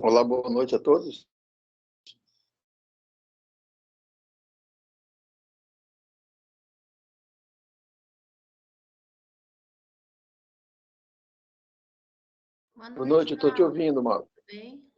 Olá, boa noite a todos. Boa Boa noite, noite, eu estou te Gal. ouvindo, Mauro. Tudo bem?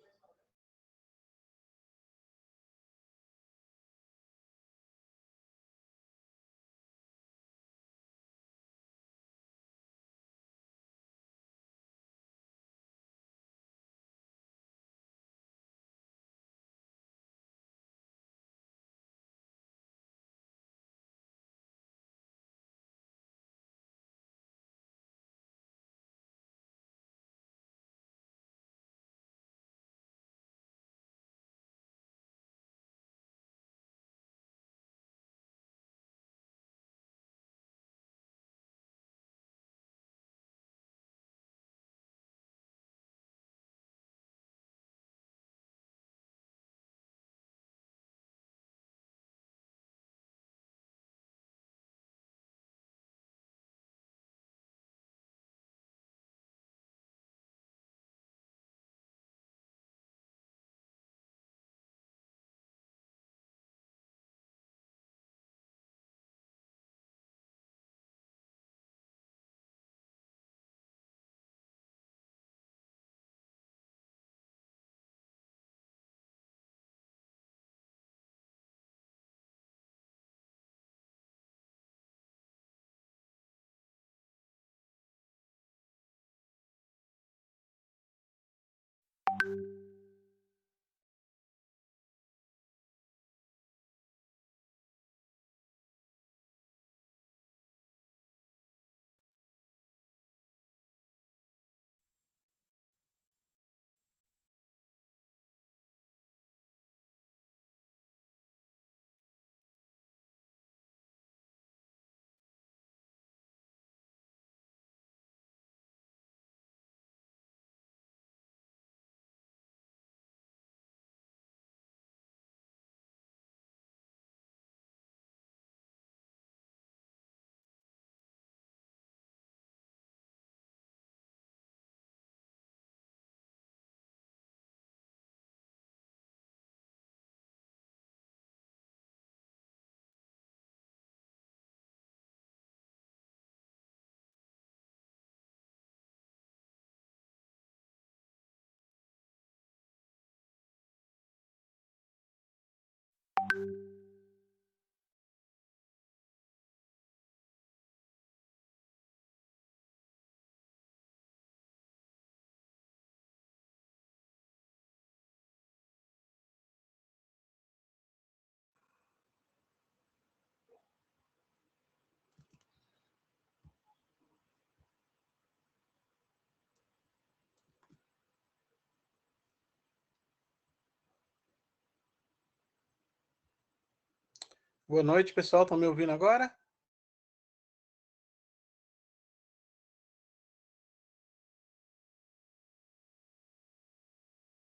Boa noite, pessoal. Estão me ouvindo agora?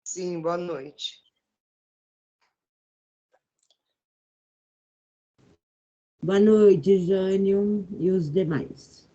Sim, boa noite. Boa noite, Jânio e os demais.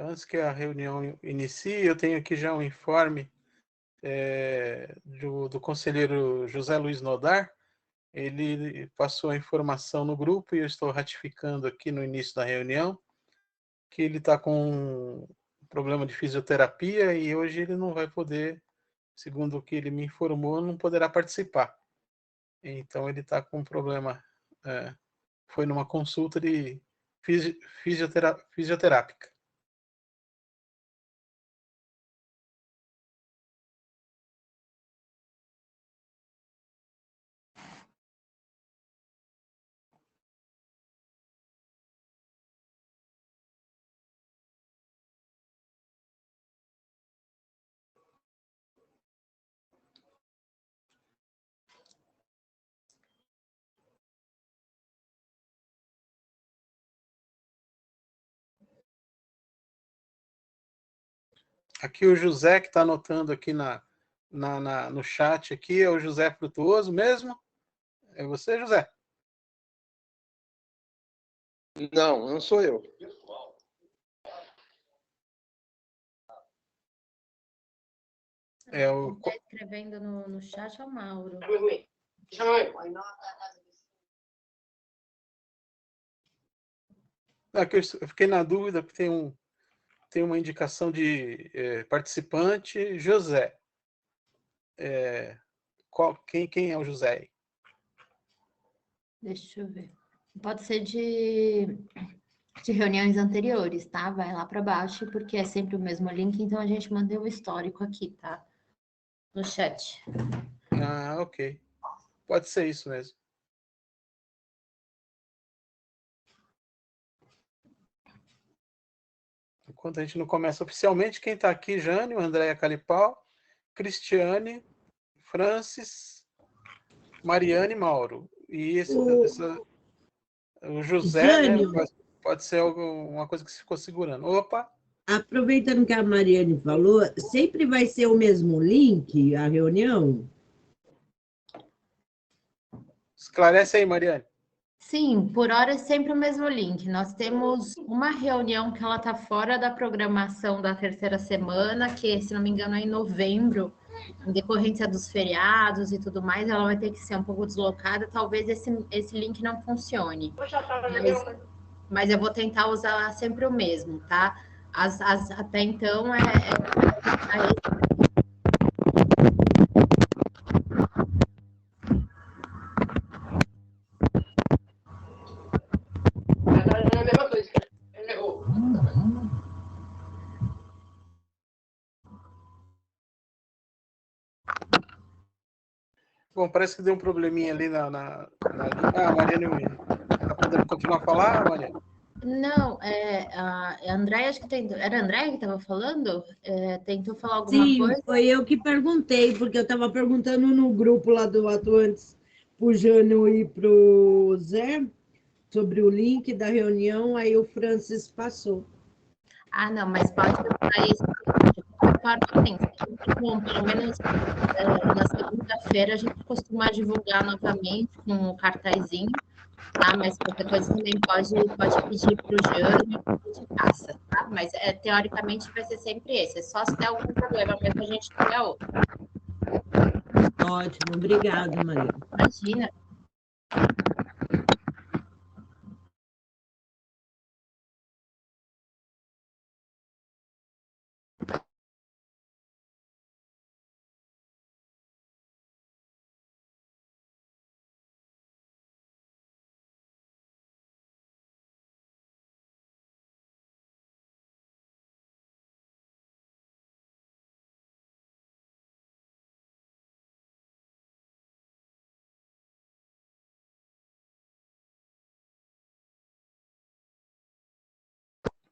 Antes que a reunião inicie, eu tenho aqui já um informe do conselheiro José Luiz Nodar. Ele passou a informação no grupo e eu estou ratificando aqui no início da reunião que ele está com um problema de fisioterapia e hoje ele não vai poder, segundo o que ele me informou, não poderá participar. Então ele está com um problema, foi numa consulta de fisioterápica. Aqui o José que está anotando aqui no chat aqui, é o José Frutuoso mesmo? É você, José? Não, não sou eu. É o... Quem está escrevendo no chat é o Mauro. Aqui eu fiquei na dúvida, porque tem uma indicação de participante, José. Quem é o José? Deixa eu ver. Pode ser de reuniões anteriores, tá? Vai lá para baixo, porque é sempre o mesmo link, então a gente mantém o histórico aqui, tá? No chat. Ah, ok. Pode ser isso mesmo. Enquanto a gente não começa oficialmente, quem está aqui, Jânio, Andréia Calipau, Cristiane, Francis, Mariane e Mauro. E o José, né? Jânio, Pode ser alguma coisa que se ficou segurando. Opa! aproveitando que a Mariane falou, sempre vai ser o mesmo link, a reunião? Esclarece aí, Mariane. Sim, por hora é sempre o mesmo link. Nós temos uma reunião que ela está fora da programação da terceira semana, que, se não me engano, é em novembro, em decorrência dos feriados e tudo mais, ela vai ter que ser um pouco deslocada. Talvez esse link não funcione. Mas eu vou tentar usar sempre o mesmo, tá? Até então Bom, parece que deu um probleminha ali na linha. Ah, Mariane, tá podendo continuar a falar, Mariane? Não, a Andréia, acho que era a Andréia que estava falando? Tentou falar alguma Sim, coisa? foi eu que perguntei, porque eu estava perguntando no grupo lá do Atuantes para o Jânio e para o Zé sobre o link da reunião, aí o Francis passou. Ah, não, mas pode usar isso de qualquer forma, assim, sempre bom, pelo menos na segunda-feira a gente costuma divulgar novamente com o cartazinho, tá? Mas qualquer coisa também pode pedir para o Jânio, a gente passa, tá? Mas teoricamente vai ser sempre esse, é só se der algum problema mesmo a gente cria outro. Ótimo, obrigado, Maria. Imagina.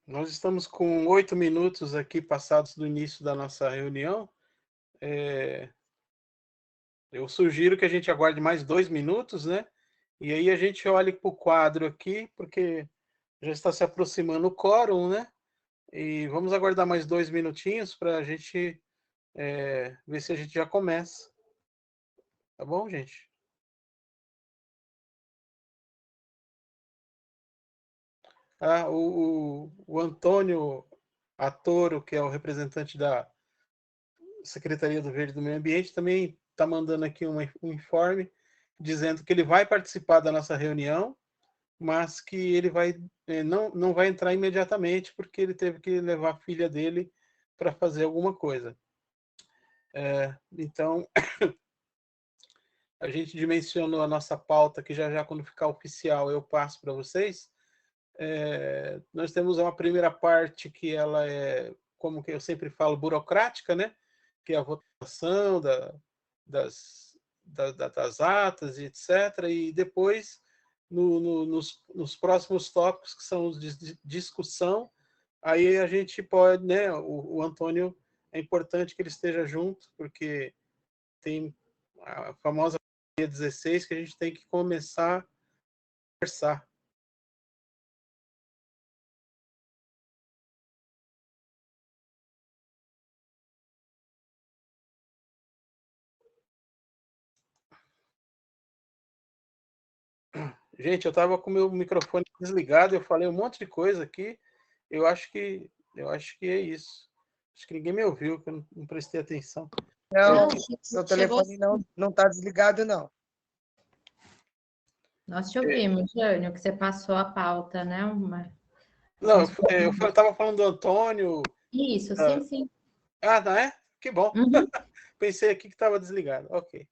Nós estamos com 8 minutos aqui passados do início da nossa reunião. Eu sugiro que a gente aguarde mais 2 minutos, né? E aí a gente olhe para o quadro aqui, porque já está se aproximando o quórum, né? E vamos aguardar mais 2 minutinhos para a gente ver se a gente já começa. Tá bom, gente? Ah, o Antônio Atoro, que é o representante da Secretaria do Verde e do Meio Ambiente, também está mandando aqui um informe dizendo que ele vai participar da nossa reunião, mas que ele não vai entrar imediatamente porque ele teve que levar a filha dele para fazer alguma coisa. Então, a gente dimensionou a nossa pauta, que já quando ficar oficial eu passo para vocês. Nós temos uma primeira parte que ela é, como que eu sempre falo, burocrática, né? Que é a votação das atas e etc. E depois, nos próximos tópicos, que são os de discussão, aí a gente pode, né? O Antônio, é importante que ele esteja junto, porque tem a famosa 16 que a gente tem que começar a conversar. Gente, eu estava com o meu microfone desligado, eu falei um monte de coisa aqui. Eu acho que é isso. Acho que ninguém me ouviu, que eu não prestei atenção. Não, Não, seu telefone não está desligado, não. nós te ouvimos, Jânio, que você passou a pauta, né? Não, eu estava falando do Antônio. Isso, sim, sim. Ah, não é? Que bom. Uhum. Pensei aqui que estava desligado. Ok.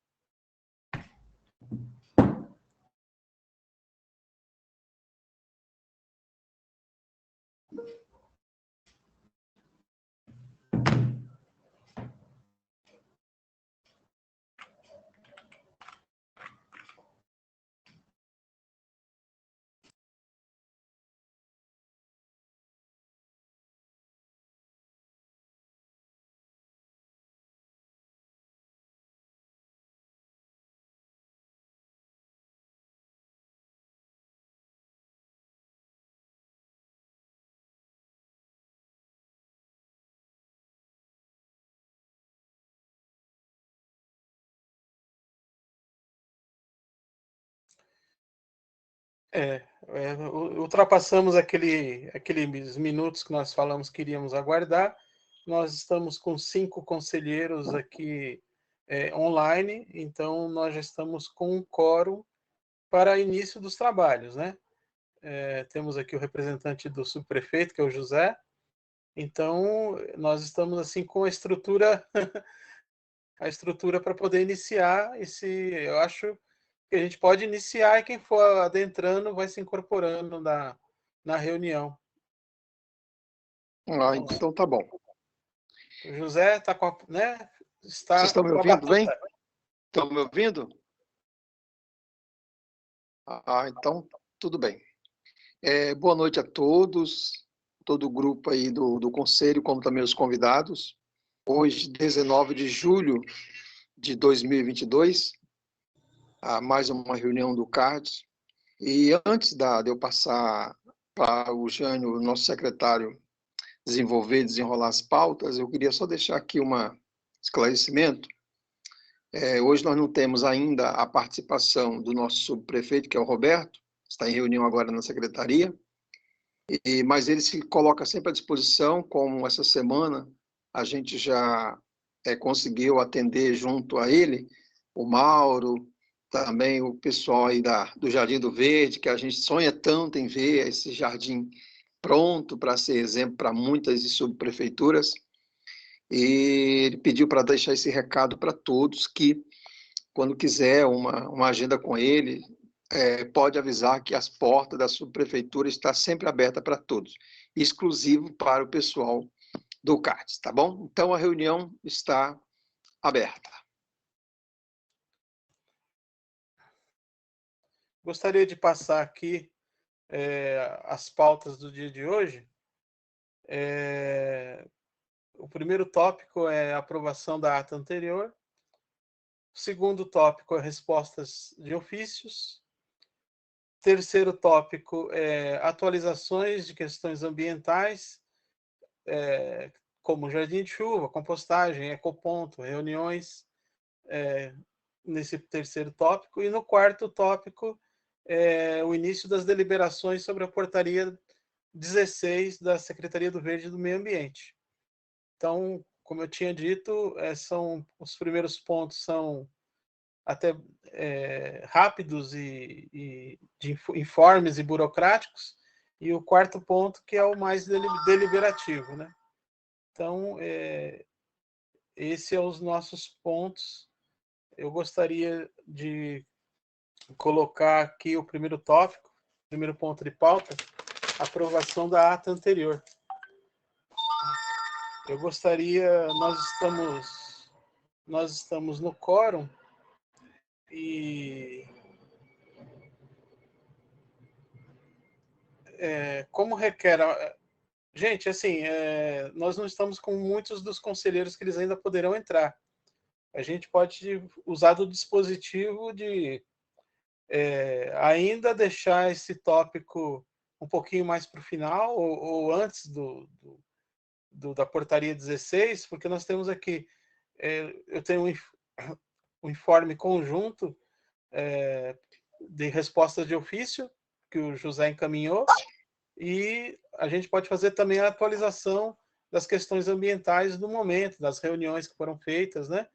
Ultrapassamos aqueles minutos que nós falamos que iríamos aguardar. Nós estamos com 5 conselheiros aqui online, então nós já estamos com um quórum para início dos trabalhos, né? Temos aqui o representante do subprefeito, que é o José. Então, nós estamos assim com a estrutura para poder iniciar eu acho que a gente pode iniciar e quem for adentrando vai se incorporando na reunião. Ah, então tá bom. O José está com né? Está Vocês estão me com a ouvindo bem? batuta. Estão me ouvindo? Ah, então tudo bem. Boa noite a todos, todo o grupo aí do Conselho, como também os convidados. Hoje, 19 de julho de 2022, há mais uma reunião do CARDS. E antes de eu passar para o Jânio, nosso secretário, desenrolar as pautas, eu queria só deixar aqui um esclarecimento. Hoje nós não temos ainda a participação do nosso subprefeito, que é o Roberto, está em reunião agora na secretaria, mas ele se coloca sempre à disposição, como essa semana a gente já conseguiu atender junto a ele, o Mauro, também o pessoal aí do Jardim do Verde, que a gente sonha tanto em ver esse jardim pronto para ser exemplo para muitas subprefeituras. E ele pediu para deixar esse recado para todos, que quando quiser uma agenda com ele, pode avisar que as portas da subprefeitura estão sempre abertas para todos, exclusivo para o pessoal do CARDS, tá bom? Então a reunião está aberta. Gostaria de passar aqui as pautas do dia de hoje. O primeiro tópico é a aprovação da ata anterior. O segundo tópico é respostas de ofícios. O terceiro tópico é atualizações de questões ambientais, como jardim de chuva, compostagem, ecoponto, reuniões, nesse terceiro tópico. E no quarto tópico, o início das deliberações sobre a portaria 16 da Secretaria do Verde e do Meio Ambiente. Então, como eu tinha dito, os primeiros pontos são até rápidos e informes e burocráticos, e o quarto ponto que é o mais deliberativo, né? Então, esses são os nossos pontos. Eu gostaria de colocar aqui o primeiro tópico, primeiro ponto de pauta, aprovação da ata anterior. Eu gostaria, nós estamos no quórum e como requer... Gente, assim, nós não estamos com muitos dos conselheiros que eles ainda poderão entrar. A gente pode usar do dispositivo de ainda deixar esse tópico um pouquinho mais para o final ou antes da portaria 16, porque nós temos aqui, eu tenho um informe conjunto de respostas de ofício, que o José encaminhou, e a gente pode fazer também a atualização das questões ambientais do momento, das reuniões que foram feitas, né?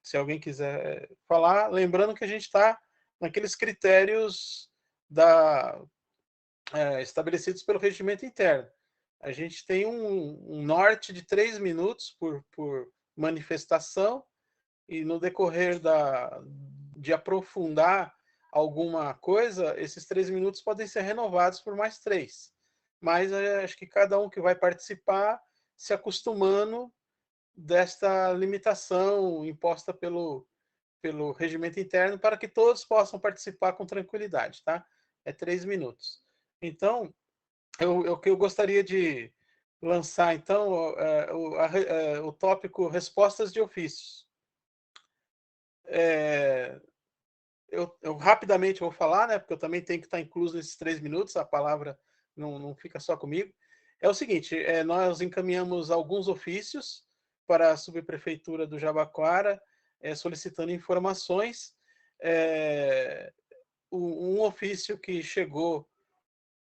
Se alguém quiser falar, lembrando que a gente está naqueles critérios estabelecidos pelo regimento interno. A gente tem um norte de 3 minutos por manifestação, e no decorrer de aprofundar alguma coisa, esses 3 minutos podem ser renovados por mais 3. Mas acho que cada um que vai participar se acostumando desta limitação imposta pelo regimento interno, para que todos possam participar com tranquilidade, tá? É 3 minutos. Então, eu gostaria de lançar, então, o tópico respostas de ofícios. Eu rapidamente vou falar, né, porque eu também tenho que estar incluso nesses 3 minutos, a palavra não fica só comigo. É o seguinte, nós encaminhamos alguns ofícios para a subprefeitura do Jabaquara, solicitando informações. Um ofício que chegou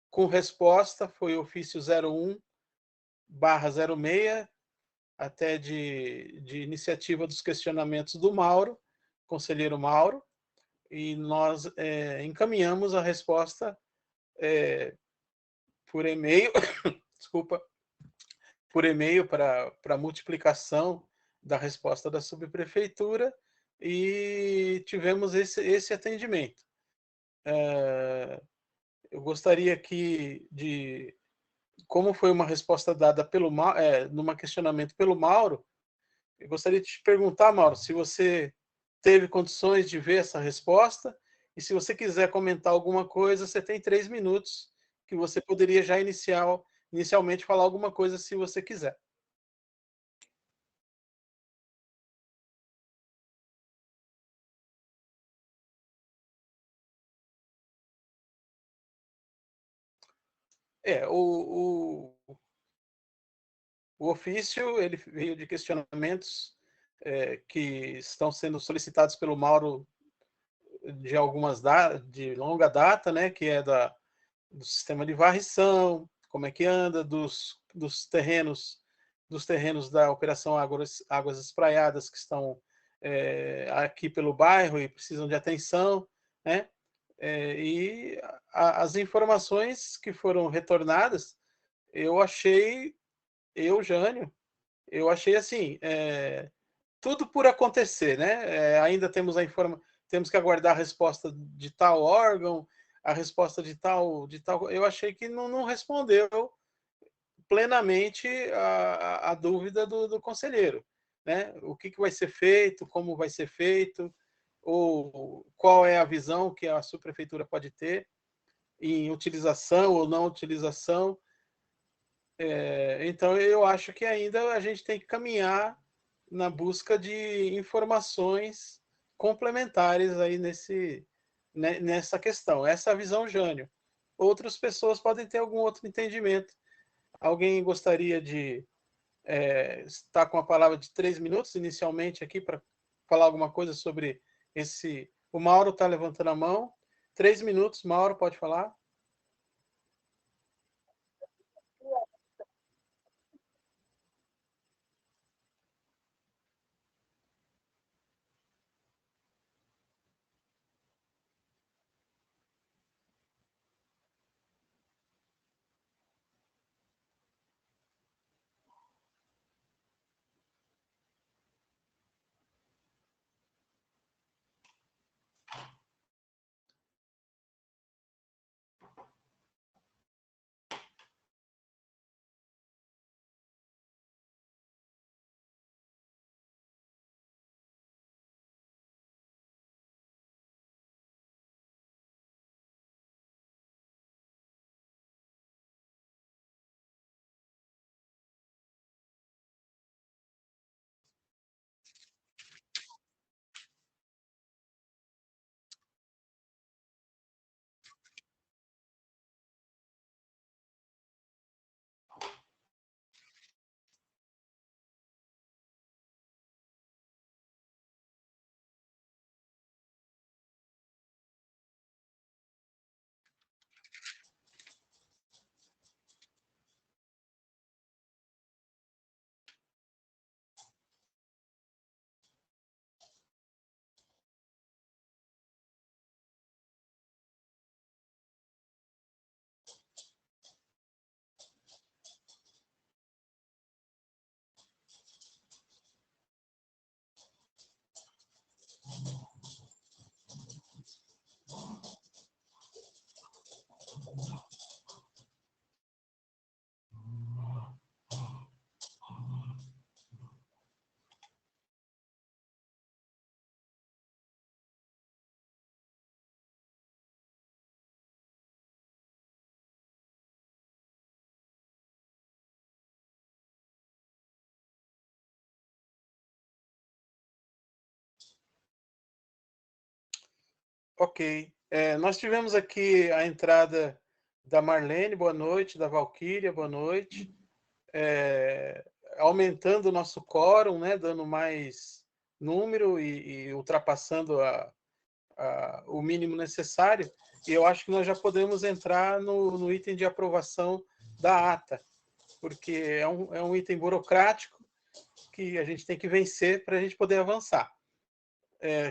com resposta foi o ofício 01/06, até de iniciativa dos questionamentos do Mauro, conselheiro Mauro, e nós encaminhamos a resposta por e-mail, desculpa, por e-mail para multiplicação da resposta da subprefeitura, e tivemos esse atendimento. Eu gostaria aqui como foi uma resposta dada numa questionamento pelo Mauro, eu gostaria de te perguntar, Mauro, se você teve condições de ver essa resposta, e se você quiser comentar alguma coisa, você tem 3 minutos, que você poderia já inicialmente falar alguma coisa, se você quiser. O ofício ele veio de questionamentos que estão sendo solicitados pelo Mauro de longa data, né, que é do sistema de varrição, como é que anda, dos terrenos da Operação Águas Espraiadas, que estão aqui pelo bairro e precisam de atenção, né? E as informações que foram retornadas, Jânio, eu achei assim, tudo por acontecer, né? Ainda temos que aguardar a resposta de tal órgão, a resposta de tal. Eu achei que não respondeu plenamente a dúvida do conselheiro, né? O que vai ser feito, como vai ser feito, ou qual é a visão que a subprefeitura pode ter em utilização ou não utilização. Então, eu acho que ainda a gente tem que caminhar na busca de informações complementares aí nessa questão. Essa é a visão Jânio. Outras pessoas podem ter algum outro entendimento. Alguém gostaria de estar com a palavra de 3 minutos inicialmente aqui para falar alguma coisa sobre esse... O Mauro está levantando a mão. 3 minutos, Mauro, pode falar. Ok. Nós tivemos aqui a entrada da Marlene, boa noite, da Valquíria, boa noite. Aumentando o nosso quórum, né, dando mais número e ultrapassando o mínimo necessário. E eu acho que nós já podemos entrar no item de aprovação da ata, porque é um item burocrático que a gente tem que vencer para a gente poder avançar.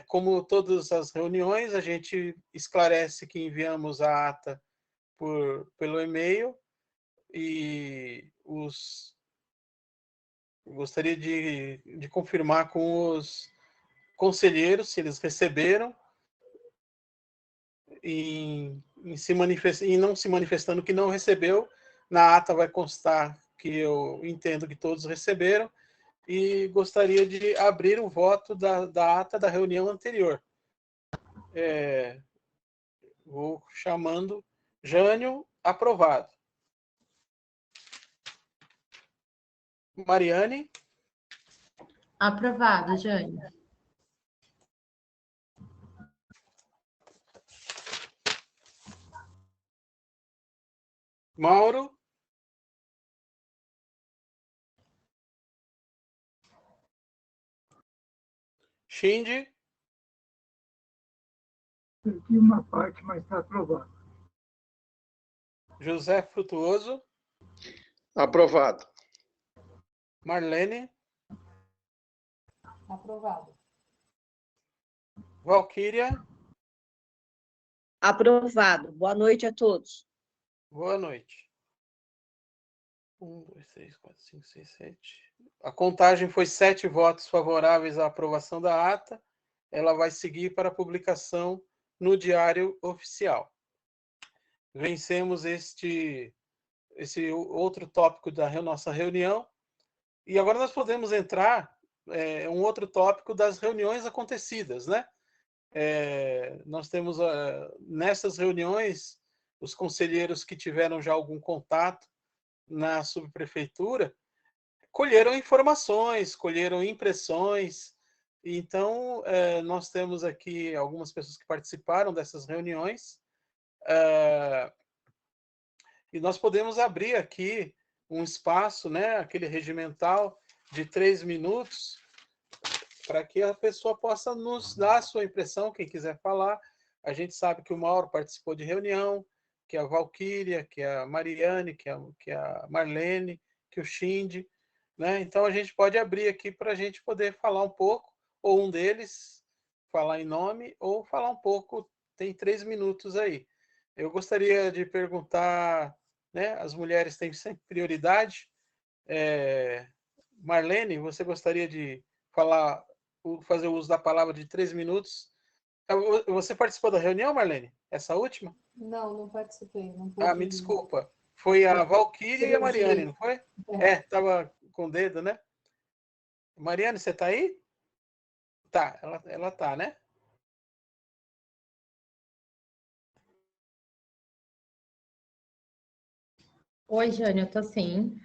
Como todas as reuniões, a gente esclarece que enviamos a ata pelo e-mail e gostaria de confirmar com os conselheiros se eles receberam e não se manifestando que não recebeu. Na ata vai constar que eu entendo que todos receberam e gostaria de abrir o voto da ata da reunião anterior. Vou chamando Jânio, aprovado. Mariane? Aprovado, Jânio. Mauro? Shindy? Perdi uma parte, mas está aprovado. José Frutuoso? Aprovado. Marlene? Aprovado. Valquíria? Aprovado. Boa noite a todos. Boa noite. 1, 2, 3, 4, 5, 6, 7. A contagem foi 7 votos favoráveis à aprovação da ata. Ela vai seguir para a publicação no Diário Oficial. Vencemos esse outro tópico da nossa reunião. E agora nós podemos entrar um outro tópico das reuniões acontecidas, né? Nós temos nessas reuniões os conselheiros que tiveram já algum contato na subprefeitura colheram informações, colheram impressões. Então, nós temos aqui algumas pessoas que participaram dessas reuniões e nós podemos abrir aqui um espaço, né, aquele regimental de 3 minutos, para que a pessoa possa nos dar a sua impressão, quem quiser falar. A gente sabe que o Mauro participou de reunião, que a Valquíria, que a Mariane, que a Marlene, que o Shindy, né? Então a gente pode abrir aqui para a gente poder falar um pouco, ou um deles falar em nome, ou falar um pouco, tem 3 minutos aí. Eu gostaria de perguntar, né, as mulheres têm sempre prioridade. Marlene, você gostaria de fazer o uso da palavra de 3 minutos? Você participou da reunião, Marlene? Essa última? Não participei. Não pude. Me desculpa. Foi a Valquíria e a Mariane, não foi? Estava com o dedo, né? Mariane, você está aí? Tá, ela está, né? Oi, Jânio, eu estou sim.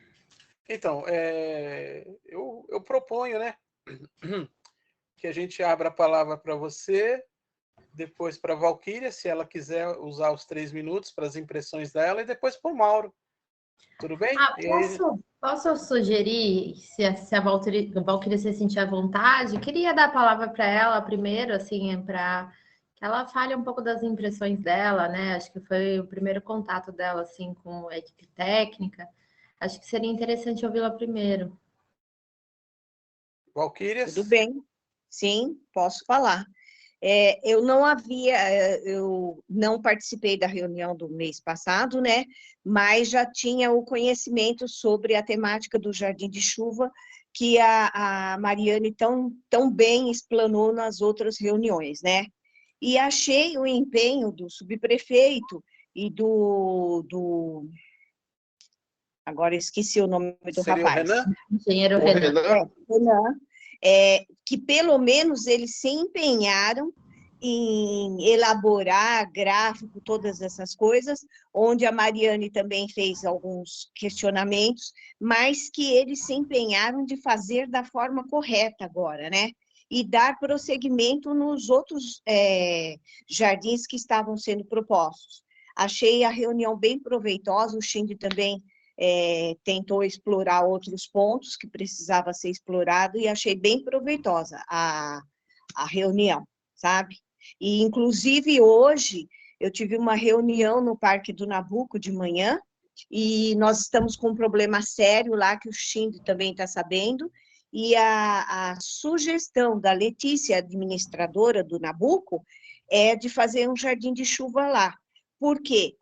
Então, eu proponho, né, que a gente abra a palavra para você, depois para a Valquíria, se ela quiser usar os 3 minutos para as impressões dela, e depois para o Mauro. Tudo bem? Posso sugerir, se a Valquíria se sentir à vontade, queria dar a palavra para ela primeiro, assim, para que ela fale um pouco das impressões dela, né? Acho que foi o primeiro contato dela, assim, com a equipe técnica. Acho que seria interessante ouvi-la primeiro. Valquíria? Tudo bem. Sim, posso falar. Eu não participei da reunião do mês passado, né? Mas já tinha o conhecimento sobre a temática do Jardim de Chuva, que a Mariane tão bem explanou nas outras reuniões, né? E achei o empenho do subprefeito e agora esqueci o nome do rapaz. Renan? Engenheiro Renan. Renan. Que pelo menos eles se empenharam em elaborar gráfico, todas essas coisas, onde a Mariane também fez alguns questionamentos, mas que eles se empenharam de fazer da forma correta agora, né? e dar prosseguimento nos outros jardins que estavam sendo propostos. Achei a reunião bem proveitosa, o Xinde também tentou explorar outros pontos que precisava ser explorado e achei bem proveitosa a reunião, sabe? E, inclusive, hoje eu tive uma reunião no Parque do Nabuco de manhã e nós estamos com um problema sério lá que o Xinde também está sabendo e a sugestão da Letícia, administradora do Nabuco, é de fazer um jardim de chuva lá. Por quê?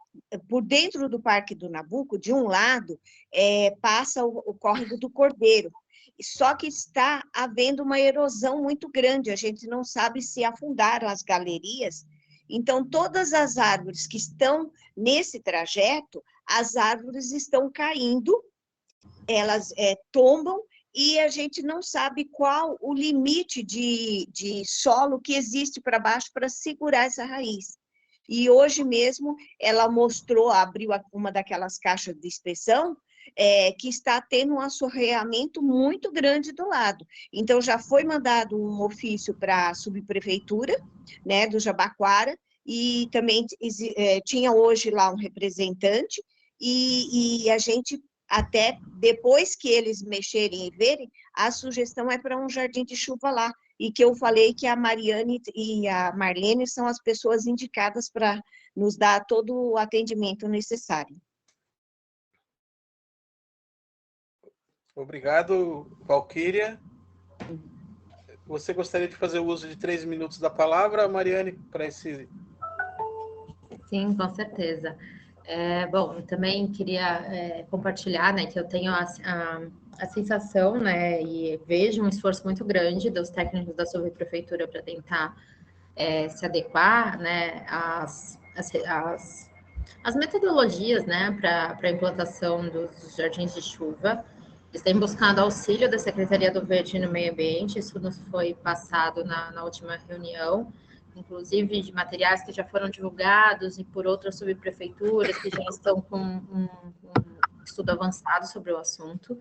Por dentro do Parque do Nabuco, de um lado, passa o córrego do Cordeiro, só que está havendo uma erosão muito grande, a gente não sabe se afundaram as galerias, então todas as árvores que estão nesse trajeto, as árvores estão caindo, elas tombam, e a gente não sabe qual o limite de solo que existe para baixo para segurar essa raiz. E hoje mesmo ela mostrou, abriu uma daquelas caixas de inspeção, que está tendo um assoreamento muito grande do lado. Então, já foi mandado um ofício para a subprefeitura, né, do Jabaquara, e também tinha hoje lá um representante, e a gente, até depois que eles mexerem e verem, a sugestão é para um jardim de chuva lá, e que eu falei que a Mariane e a Marlene são as pessoas indicadas para nos dar todo o atendimento necessário. Obrigado, Valquíria. Você gostaria de fazer o uso de 3 minutos da palavra, Mariane, para esse... Sim, com certeza. Bom, eu também queria compartilhar, né, que eu tenho a sensação, né, e vejo um esforço muito grande dos técnicos da subprefeitura para tentar se adequar, né, às metodologias, né, para a implantação dos jardins de chuva. Eles têm buscado auxílio da Secretaria do Verde no Meio Ambiente, isso nos foi passado na última reunião, inclusive de materiais que já foram divulgados e por outras subprefeituras que já estão com um estudo avançado sobre o assunto.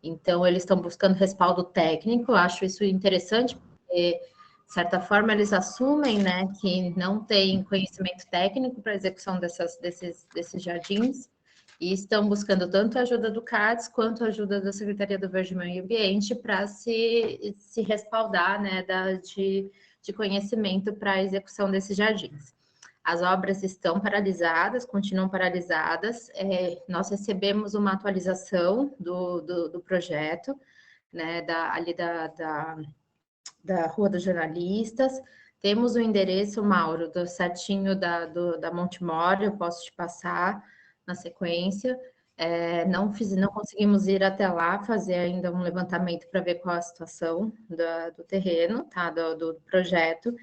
Então, eles estão buscando respaldo técnico, acho isso interessante, porque, de certa forma, eles assumem, né, que não tem conhecimento técnico para a execução desses jardins, e estão buscando tanto a ajuda do CADES quanto a ajuda da Secretaria do Verde e Meio Ambiente para se respaldar, né, de conhecimento para a execução desses jardins. As obras estão paralisadas, continuam paralisadas. Nós recebemos uma atualização do projeto, né, ali da Rua dos Jornalistas. Temos o endereço, Mauro, certinho da Montemor, eu posso te passar na sequência. Não conseguimos ir até lá, fazer ainda um levantamento para ver qual a situação do terreno, tá, do projeto.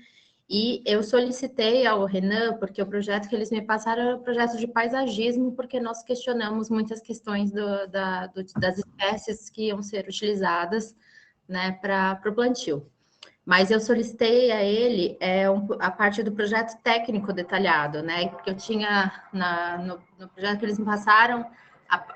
E eu solicitei ao Renan, porque o projeto que eles me passaram era um projeto de paisagismo, porque nós questionamos muitas questões das espécies que iam ser utilizadas, né, para o plantio. Mas eu solicitei a ele a parte do projeto técnico detalhado, né? Porque eu tinha no projeto que eles me passaram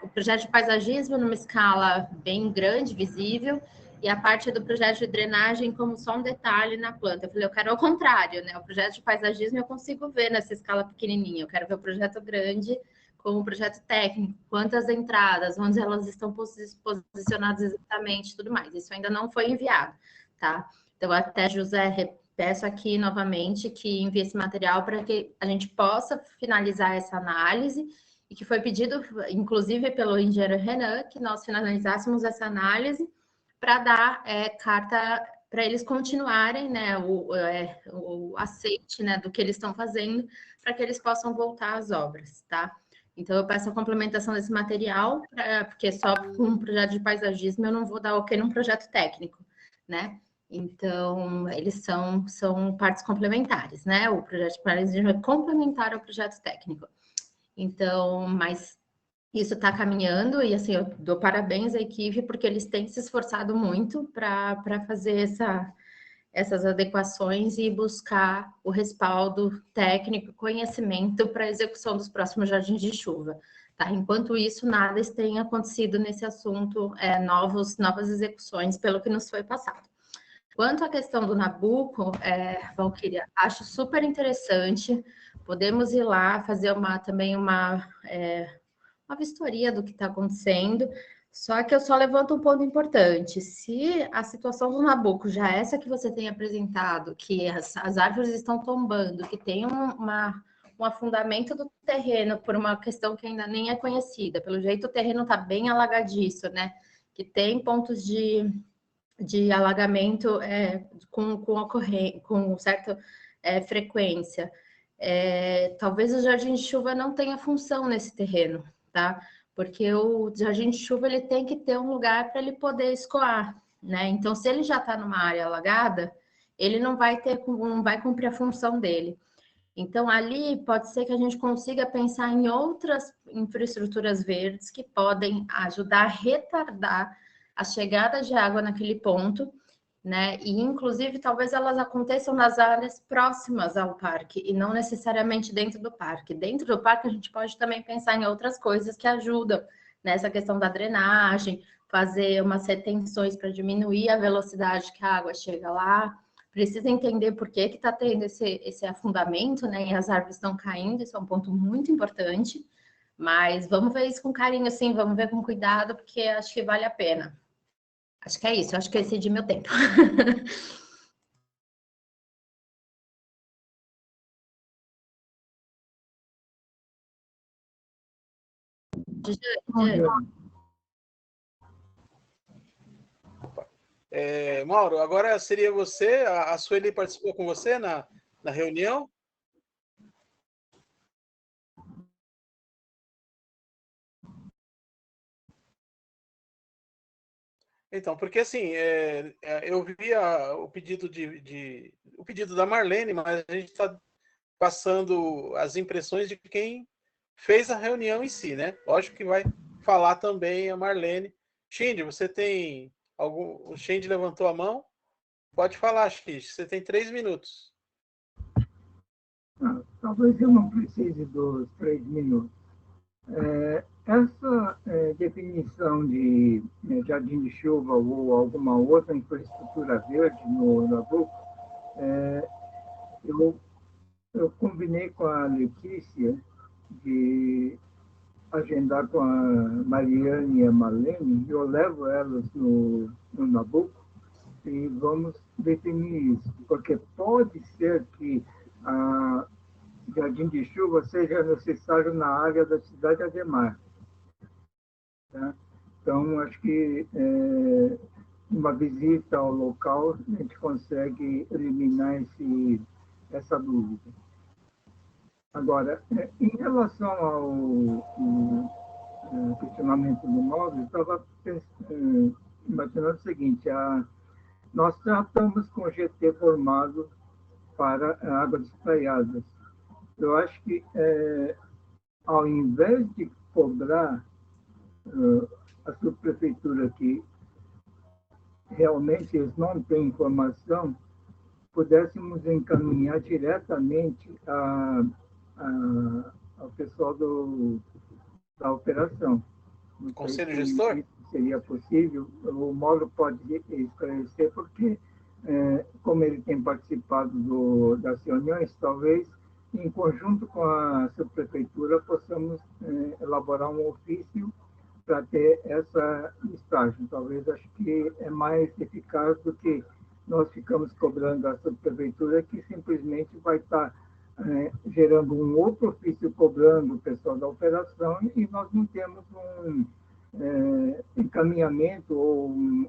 o projeto de paisagismo numa escala bem grande, visível, e a parte do projeto de drenagem como só um detalhe na planta. Eu falei, eu quero ao contrário, né? O projeto de paisagismo eu consigo ver nessa escala pequenininha, eu quero ver o projeto grande como o projeto técnico, quantas entradas, onde elas estão posicionadas exatamente, tudo mais. Isso ainda não foi enviado, tá? Então, até, José, peço aqui novamente que envie esse material para que a gente possa finalizar essa análise e que foi pedido, inclusive, pelo engenheiro Renan, que nós finalizássemos essa análise para dar carta para eles continuarem, né, o aceite, né, do que eles estão fazendo, para que eles possam voltar às obras, tá? Então, eu peço a complementação desse material, porque só com um projeto de paisagismo eu não vou dar ok num projeto técnico, né? Então, eles são partes complementares, né? O projeto de paisagismo é complementar ao projeto técnico. Então, mas isso está caminhando e, assim, eu dou parabéns à equipe porque eles têm se esforçado muito para fazer essas adequações e buscar o respaldo técnico, conhecimento para a execução dos próximos jardins de chuva. Tá? Enquanto isso, nada tem acontecido nesse assunto, novas execuções, pelo que nos foi passado. Quanto à questão do Nabucco, Valquíria, acho super interessante. Podemos ir lá fazer também uma vistoria do que está acontecendo. Só que eu só levanto um ponto importante. Se a situação do Nabucco já é essa que você tem apresentado, que as árvores estão tombando, que tem um afundamento do terreno por uma questão que ainda nem é conhecida, pelo jeito o terreno está bem alagadiço, né? Que tem pontos de alagamento com certa frequência. Talvez o jardim de chuva não tenha função nesse terreno, tá? Porque o jardim de chuva ele tem que ter um lugar para ele poder escoar, né? Então, se ele já está numa área alagada, ele não vai cumprir a função dele. Então, ali pode ser que a gente consiga pensar em outras infraestruturas verdes que podem ajudar a retardar a chegada de água naquele ponto, né? E, inclusive, talvez elas aconteçam nas áreas próximas ao parque e não necessariamente dentro do parque. Dentro do parque, a gente pode também pensar em outras coisas que ajudam nessa questão da drenagem, fazer umas retenções para diminuir a velocidade que a água chega lá. Precisa entender por que está tendo esse afundamento, né? E as árvores estão caindo, isso é um ponto muito importante. Mas vamos ver isso com carinho, sim, vamos ver com cuidado, porque acho que vale a pena. Acho que é isso, acho que eu excedi meu tempo. Mauro, agora seria você, a Sueli participou com você na reunião? Então, porque assim, eu vi o pedido o pedido da Marlene, mas a gente está passando as impressões de quem fez a reunião em si, né? Lógico que vai falar também a Marlene. Shindy, você tem algum... O Shindy levantou a mão. Pode falar, Shindy. Você tem 3 minutos. Talvez eu não precise dos 3 minutos. Essa definição de jardim de chuva ou alguma outra infraestrutura verde no Nabucco, eu combinei com a Letícia de agendar com a Mariane e a Marlene, eu levo elas no Nabucco e vamos definir isso, porque pode ser que a jardim de chuva seja necessário na área da cidade Ademar. Tá? Então, acho que uma visita ao local a gente consegue eliminar essa dúvida. Agora, em relação ao questionamento do Mauro, eu estava imaginando o seguinte, nós já estamos com o GT formado para águas espraiadas. Eu acho que, ao invés de cobrar a subprefeitura que realmente eles não têm informação, pudéssemos encaminhar diretamente ao pessoal da operação. Não Conselho sei se gestor? isso seria possível. O Mauro pode esclarecer, porque, como ele tem participado das reuniões, talvez, em conjunto com a subprefeitura, possamos elaborar um ofício para ter essa listagem. Talvez, acho que é mais eficaz do que nós ficamos cobrando a subprefeitura, que simplesmente vai estar gerando um outro ofício cobrando o pessoal da operação, e nós não temos um encaminhamento ou um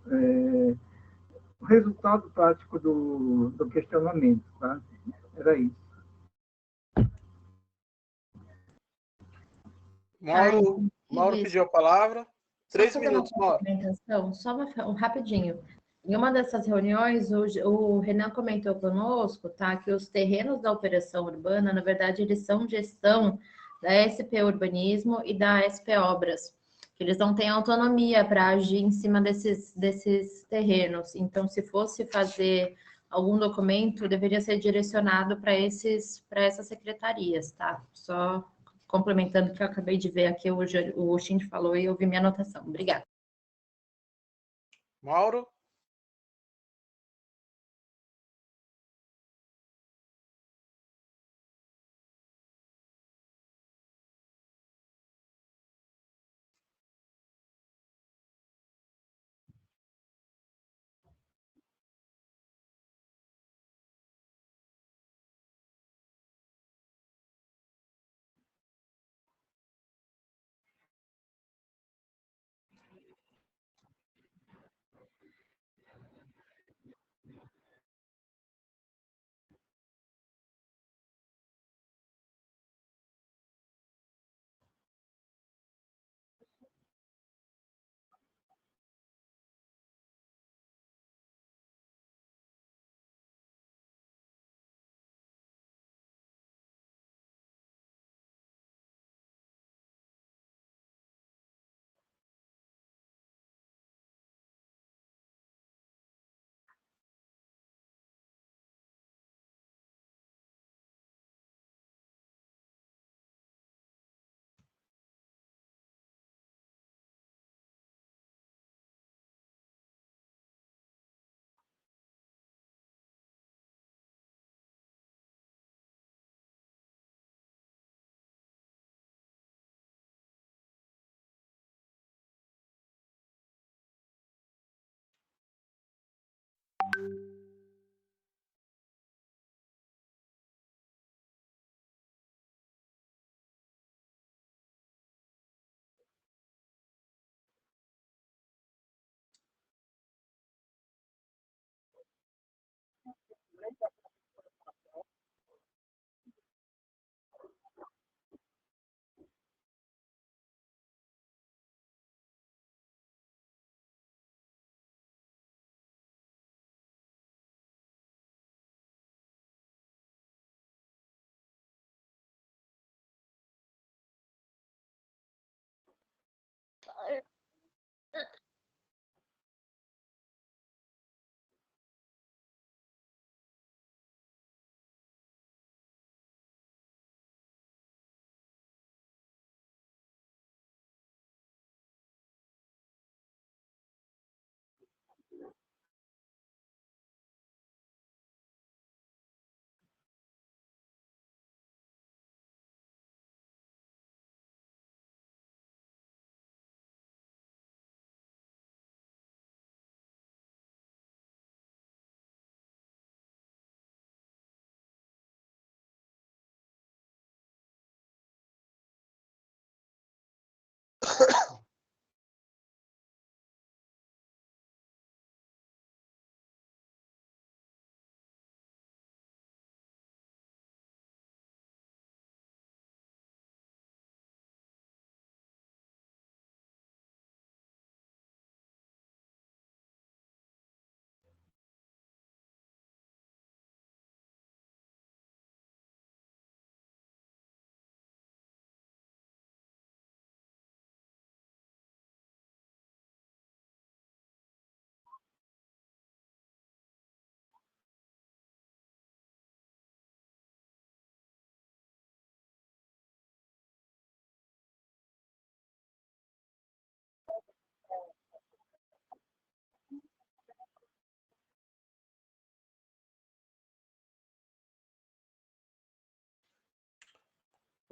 resultado prático do questionamento. Tá? Era isso. Mauro pediu a palavra. 3 minutos, Mauro. Só rapidinho. Em uma dessas reuniões, o Renan comentou conosco, tá, que os terrenos da operação urbana, na verdade, eles são gestão da SP Urbanismo e da SP Obras, que eles não têm autonomia para agir em cima desses terrenos. Então, se fosse fazer algum documento, deveria ser direcionado para essas secretarias, tá? Só complementando que eu acabei de ver aqui, o Shindy falou e eu vi minha anotação. Obrigada. Mauro?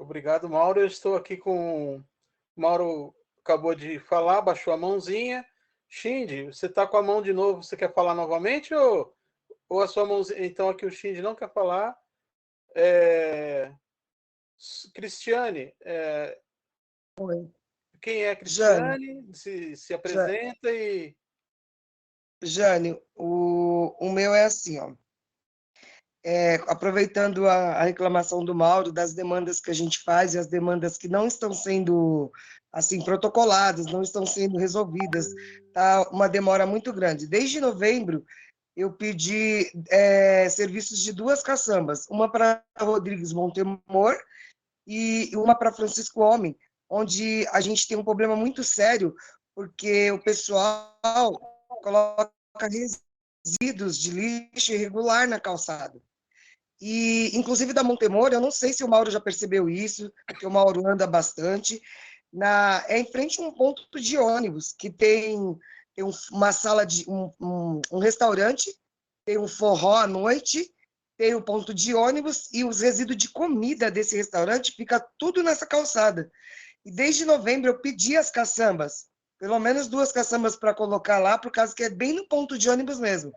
Obrigado, Mauro. Eu estou aqui com... O Mauro acabou de falar, baixou a mãozinha. Shindy, você está com a mão de novo, você quer falar novamente ou a sua mãozinha... Então aqui o Shindy não quer falar. Cristiane, Oi. quem é a Jane, Cristiane? Se apresenta e... Jane, o meu é assim, ó. Aproveitando a reclamação do Mauro, das demandas que a gente faz e as demandas que não estão sendo assim protocoladas, não estão sendo resolvidas, tá uma demora muito grande. Desde novembro, eu pedi serviços de 2 caçambas, uma para Rodrigues Montemor e uma para Francisco Homem, onde a gente tem um problema muito sério, porque o pessoal coloca resíduos de lixo irregular na calçada. E, inclusive, da Montemor, eu não sei se o Mauro já percebeu isso, porque o Mauro anda bastante, é em frente a um ponto de ônibus, que tem uma sala de um restaurante, tem um forró à noite, tem o ponto de ônibus e os resíduos de comida desse restaurante fica tudo nessa calçada. E desde novembro eu pedi as caçambas, pelo menos 2 caçambas para colocar lá, por causa que é bem no ponto de ônibus mesmo.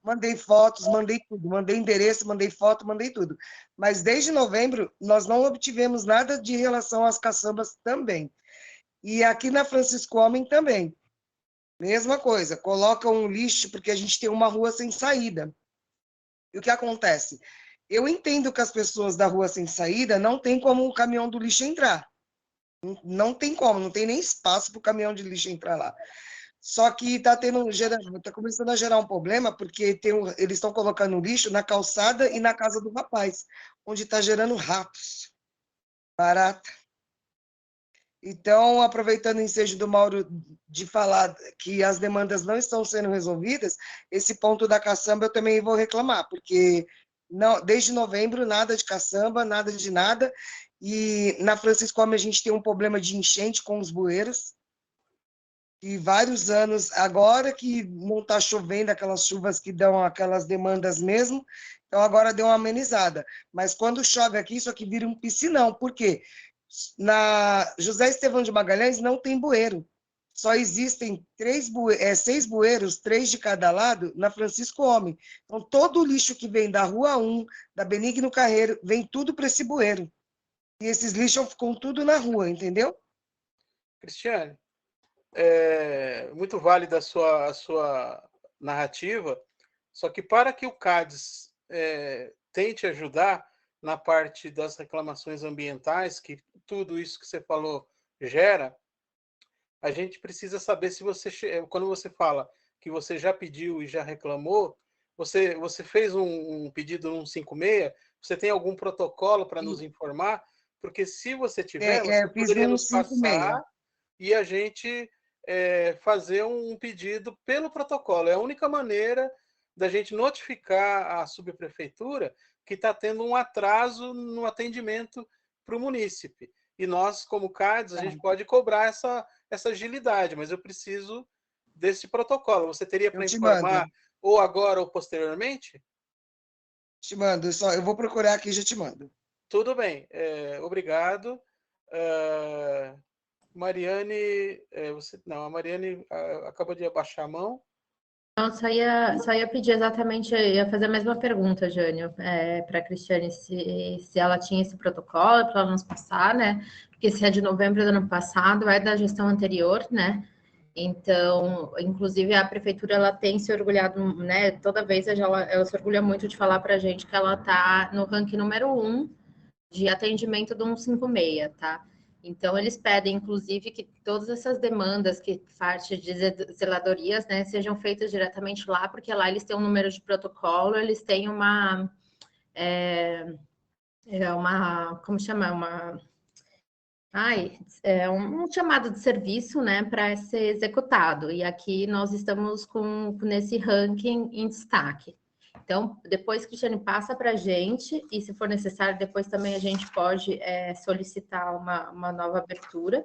Mandei fotos, mandei tudo, mandei endereço, mandei foto, mandei tudo. Mas desde novembro nós não obtivemos nada de relação às caçambas também. E aqui na Francisco Homem também. Mesma coisa, colocam um lixo, porque a gente tem uma rua sem saída. E o que acontece? Eu entendo que as pessoas da rua sem saída não tem como o caminhão do lixo entrar. Não tem como, não tem nem espaço para o caminhão de lixo entrar lá. Só que está começando a gerar um problema, porque eles estão colocando lixo na calçada e na casa do rapaz, onde está gerando ratos, barata. Então, aproveitando o ensejo do Mauro de falar que as demandas não estão sendo resolvidas, esse ponto da caçamba eu também vou reclamar, porque desde novembro nada de caçamba, nada de nada, e na Francisco Homem a gente tem um problema de enchente com os bueiros, e vários anos, agora que não está chovendo, aquelas chuvas que dão aquelas demandas mesmo, então agora deu uma amenizada. Mas quando chove aqui, isso aqui vira um piscinão. Por quê? Na José Estevão de Magalhães não tem bueiro. Só existem 6 bueiros, 3 de cada lado, na Francisco Homem. Então, todo o lixo que vem da Rua 1, da Benigno Carreiro, vem tudo para esse bueiro. E esses lixos ficam tudo na rua, entendeu? Cristiane, muito válida a sua narrativa, só que para que o CADES tente ajudar na parte das reclamações ambientais, que tudo isso que você falou gera, a gente precisa saber se quando você fala que você já pediu e já reclamou, você fez um pedido no 156, você tem algum protocolo para nos informar? Porque se você tiver, você poderia nos passar e a gente fazer um pedido pelo protocolo. É a única maneira da gente notificar a subprefeitura que está tendo um atraso no atendimento para o munícipe. E nós, como CADES, a gente pode cobrar essa agilidade, mas eu preciso desse protocolo. Você teria para informar ou agora ou posteriormente? Te mando, eu vou procurar aqui e já te mando. Tudo bem, obrigado. Mariane, a Mariane acabou de abaixar a mão. Não, só ia pedir exatamente, ia fazer a mesma pergunta, Jânio, para a Cristiane, se ela tinha esse protocolo para ela nos passar, né? Porque se é de novembro do ano passado, é da gestão anterior, né? Então, inclusive, a prefeitura, ela tem se orgulhado, né? Toda vez ela se orgulha muito de falar para a gente que ela está no ranking número 1 de atendimento do 156, tá? Então, eles pedem, inclusive, que todas essas demandas, que parte de zeladorias, né, sejam feitas diretamente lá, porque lá eles têm um número de protocolo, eles têm como chama? Um chamado de serviço, né, para ser executado. E aqui nós estamos nesse ranking em destaque. Então, depois, Cristiane, passa para a gente, e se for necessário, depois também a gente pode solicitar uma nova abertura,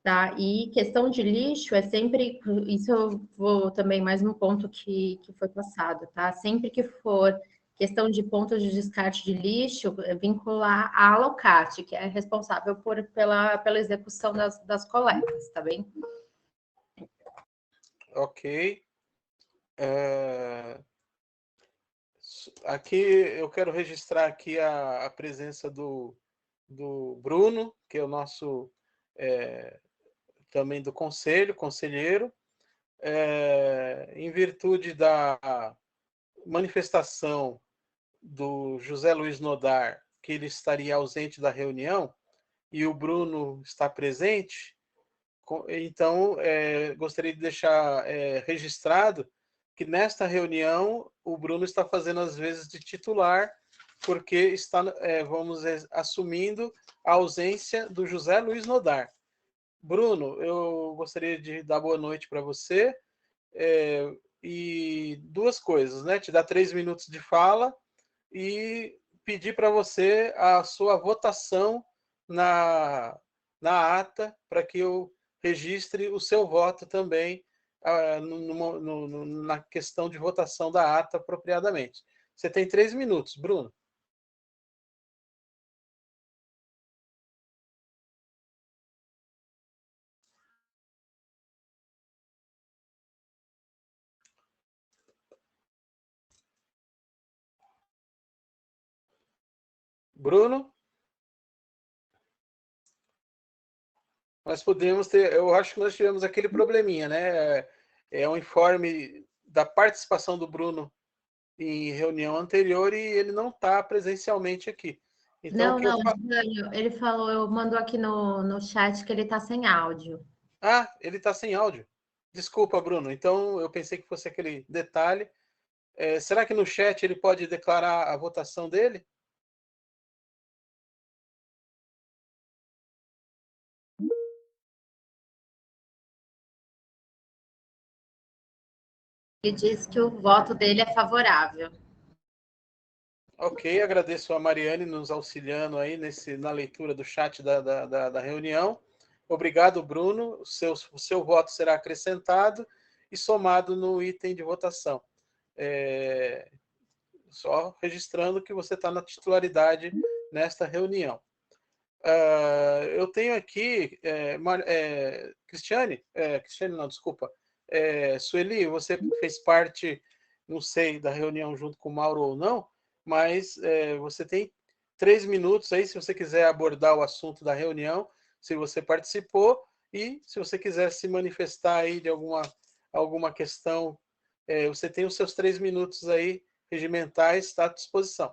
tá? E questão de lixo é sempre, isso eu vou também mais um ponto que foi passado, tá? Sempre que for questão de ponto de descarte de lixo, vincular a Alocate, que é responsável pela execução das coletas, tá bem? Ok. Aqui eu quero registrar aqui a presença do Bruno, que é o nosso também do conselheiro, em virtude da manifestação do José Luiz Nodar, que ele estaria ausente da reunião, e o Bruno está presente, então gostaria de deixar registrado que nesta reunião o Bruno está fazendo as vezes de titular, porque está, assumindo a ausência do José Luiz Nodar. Bruno, eu gostaria de dar boa noite para você, e duas coisas, né? Te dar 3 minutos de fala e pedir para você a sua votação na ata, para que eu registre o seu voto também na questão de votação da ata apropriadamente. Você tem 3 minutos, Bruno. Bruno? Nós podemos ter, eu acho que nós tivemos aquele probleminha, né? É um informe da participação do Bruno em reunião anterior e ele não está presencialmente aqui. Então, Não, ele falou, mandou aqui no chat que ele está sem áudio. Ah, ele está sem áudio. Desculpa, Bruno. Então, eu pensei que fosse aquele detalhe. Será que no chat ele pode declarar a votação dele? Ele diz que o voto dele é favorável. Ok, agradeço a Mariane nos auxiliando aí na leitura do chat da reunião. Obrigado, Bruno. O seu voto será acrescentado e somado no item de votação. Só registrando que você está na titularidade nesta reunião. Eu tenho aqui, Cristiane não, desculpa, Sueli, você fez parte, não sei, da reunião junto com o Mauro ou não, mas você tem 3 minutos aí, se você quiser abordar o assunto da reunião, se você participou, e se você quiser se manifestar aí de alguma questão, você tem os seus 3 minutos aí, regimentais, está à disposição.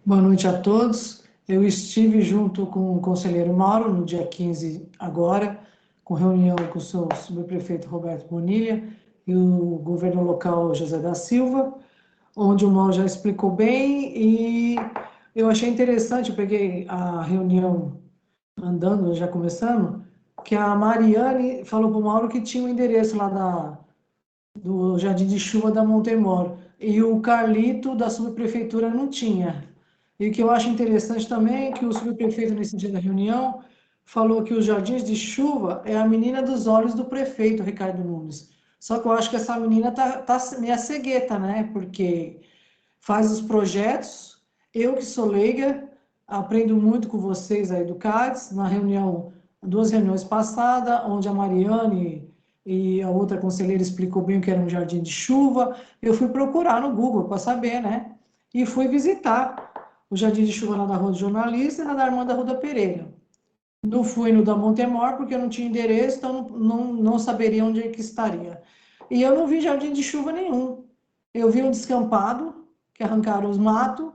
Boa noite a todos. Eu estive junto com o conselheiro Mauro no dia 15 agora, com reunião com o seu subprefeito Roberto Bonilha e o governo local José da Silva, onde o Mauro já explicou bem e eu achei interessante, eu peguei a reunião andando, já começando, que a Mariane falou para o Mauro que tinha o endereço lá do Jardim de Chuva da Montemor, e o Carlito da subprefeitura não tinha. E o que eu acho interessante também é que o subprefeito, nesse dia da reunião, falou que os Jardins de Chuva é a menina dos olhos do prefeito, Ricardo Nunes. Só que eu acho que essa menina tá meio cegueta, né? Porque faz os projetos, eu que sou leiga, aprendo muito com vocês aí do CADES, na reunião, 2 reuniões passadas, onde a Mariane e a outra conselheira explicou bem o que era um jardim de chuva. Eu fui procurar no Google para saber, né? E fui visitar o Jardim de Chuva lá da Rua do Jornalista e na da Armanda Ruda Pereira. Não fui no da Montemor porque eu não tinha endereço, então não saberia onde é que estaria. E eu não vi jardim de chuva nenhum. Eu vi um descampado, que arrancaram os matos,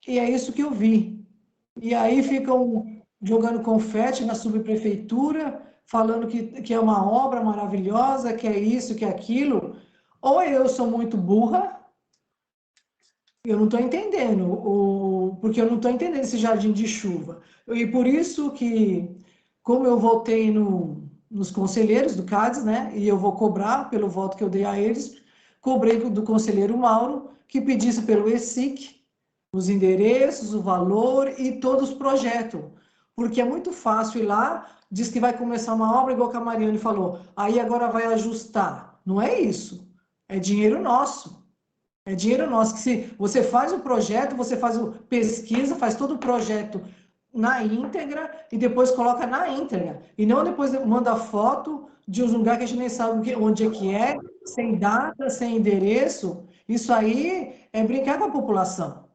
e é isso que eu vi. E aí ficam jogando confete na subprefeitura, falando que é uma obra maravilhosa, que é isso, que é aquilo. Ou eu sou muito burra, eu não estou entendendo, porque eu não estou entendendo esse jardim de chuva. E por isso que, como eu votei nos conselheiros do CADES, né, e eu vou cobrar pelo voto que eu dei a eles, cobrei do conselheiro Mauro, que pedisse pelo ESIC os endereços, o valor e todos os projetos. Porque é muito fácil ir lá, diz que vai começar uma obra, igual que a Mariane falou, aí agora vai ajustar. Não é isso. É dinheiro nosso. É dinheiro nosso, que se você faz o projeto, você faz o pesquisa, faz todo o projeto na íntegra e depois coloca na íntegra. E não depois manda foto de um lugar que a gente nem sabe onde é que é, sem data, sem endereço. Isso aí é brincar com a população.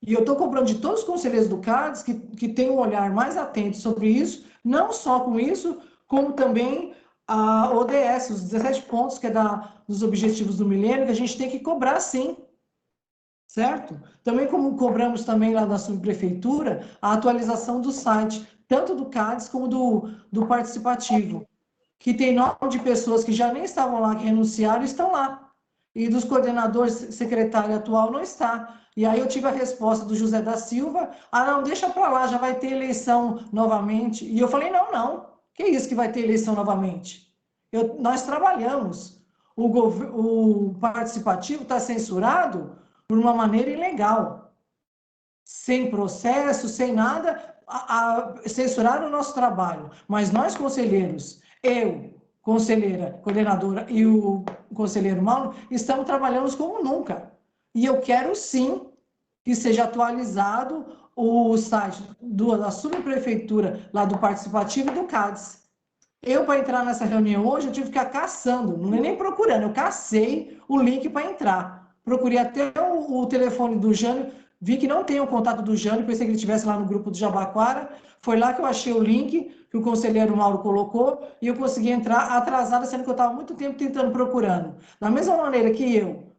E eu estou cobrando de todos os conselheiros do CADES que têm um olhar mais atento sobre isso, não só com isso, como também a ODS, os 17 pontos que é dos Objetivos do Milênio, que a gente tem que cobrar sim, certo? Também como cobramos também lá na subprefeitura a atualização do site, tanto do CADES como do participativo, que tem nome de pessoas que já nem estavam lá, que renunciaram, estão lá. E dos coordenadores, secretário atual não está. E aí eu tive a resposta do José da Silva, não, deixa para lá, já vai ter eleição novamente. E eu falei, não, que isso que vai ter eleição novamente? Nós trabalhamos. O participativo está censurado por uma maneira ilegal, sem processo, sem nada, censuraram o nosso trabalho. Mas nós, conselheiros, eu, conselheira, coordenadora e o conselheiro Mauro, estamos trabalhando como nunca. E eu quero sim que seja atualizado o site da subprefeitura, lá do participativo e do CADES. Eu, para entrar nessa reunião hoje, eu tive que ficar caçando, não é nem procurando, eu cacei o link para entrar. Procurei até o telefone do Jânio, vi que não tem o contato do Jânio, pensei que ele estivesse lá no grupo do Jabaquara, foi lá que eu achei o link que o conselheiro Mauro colocou e eu consegui entrar atrasada, sendo que eu estava muito tempo tentando procurando. Da mesma maneira que eu,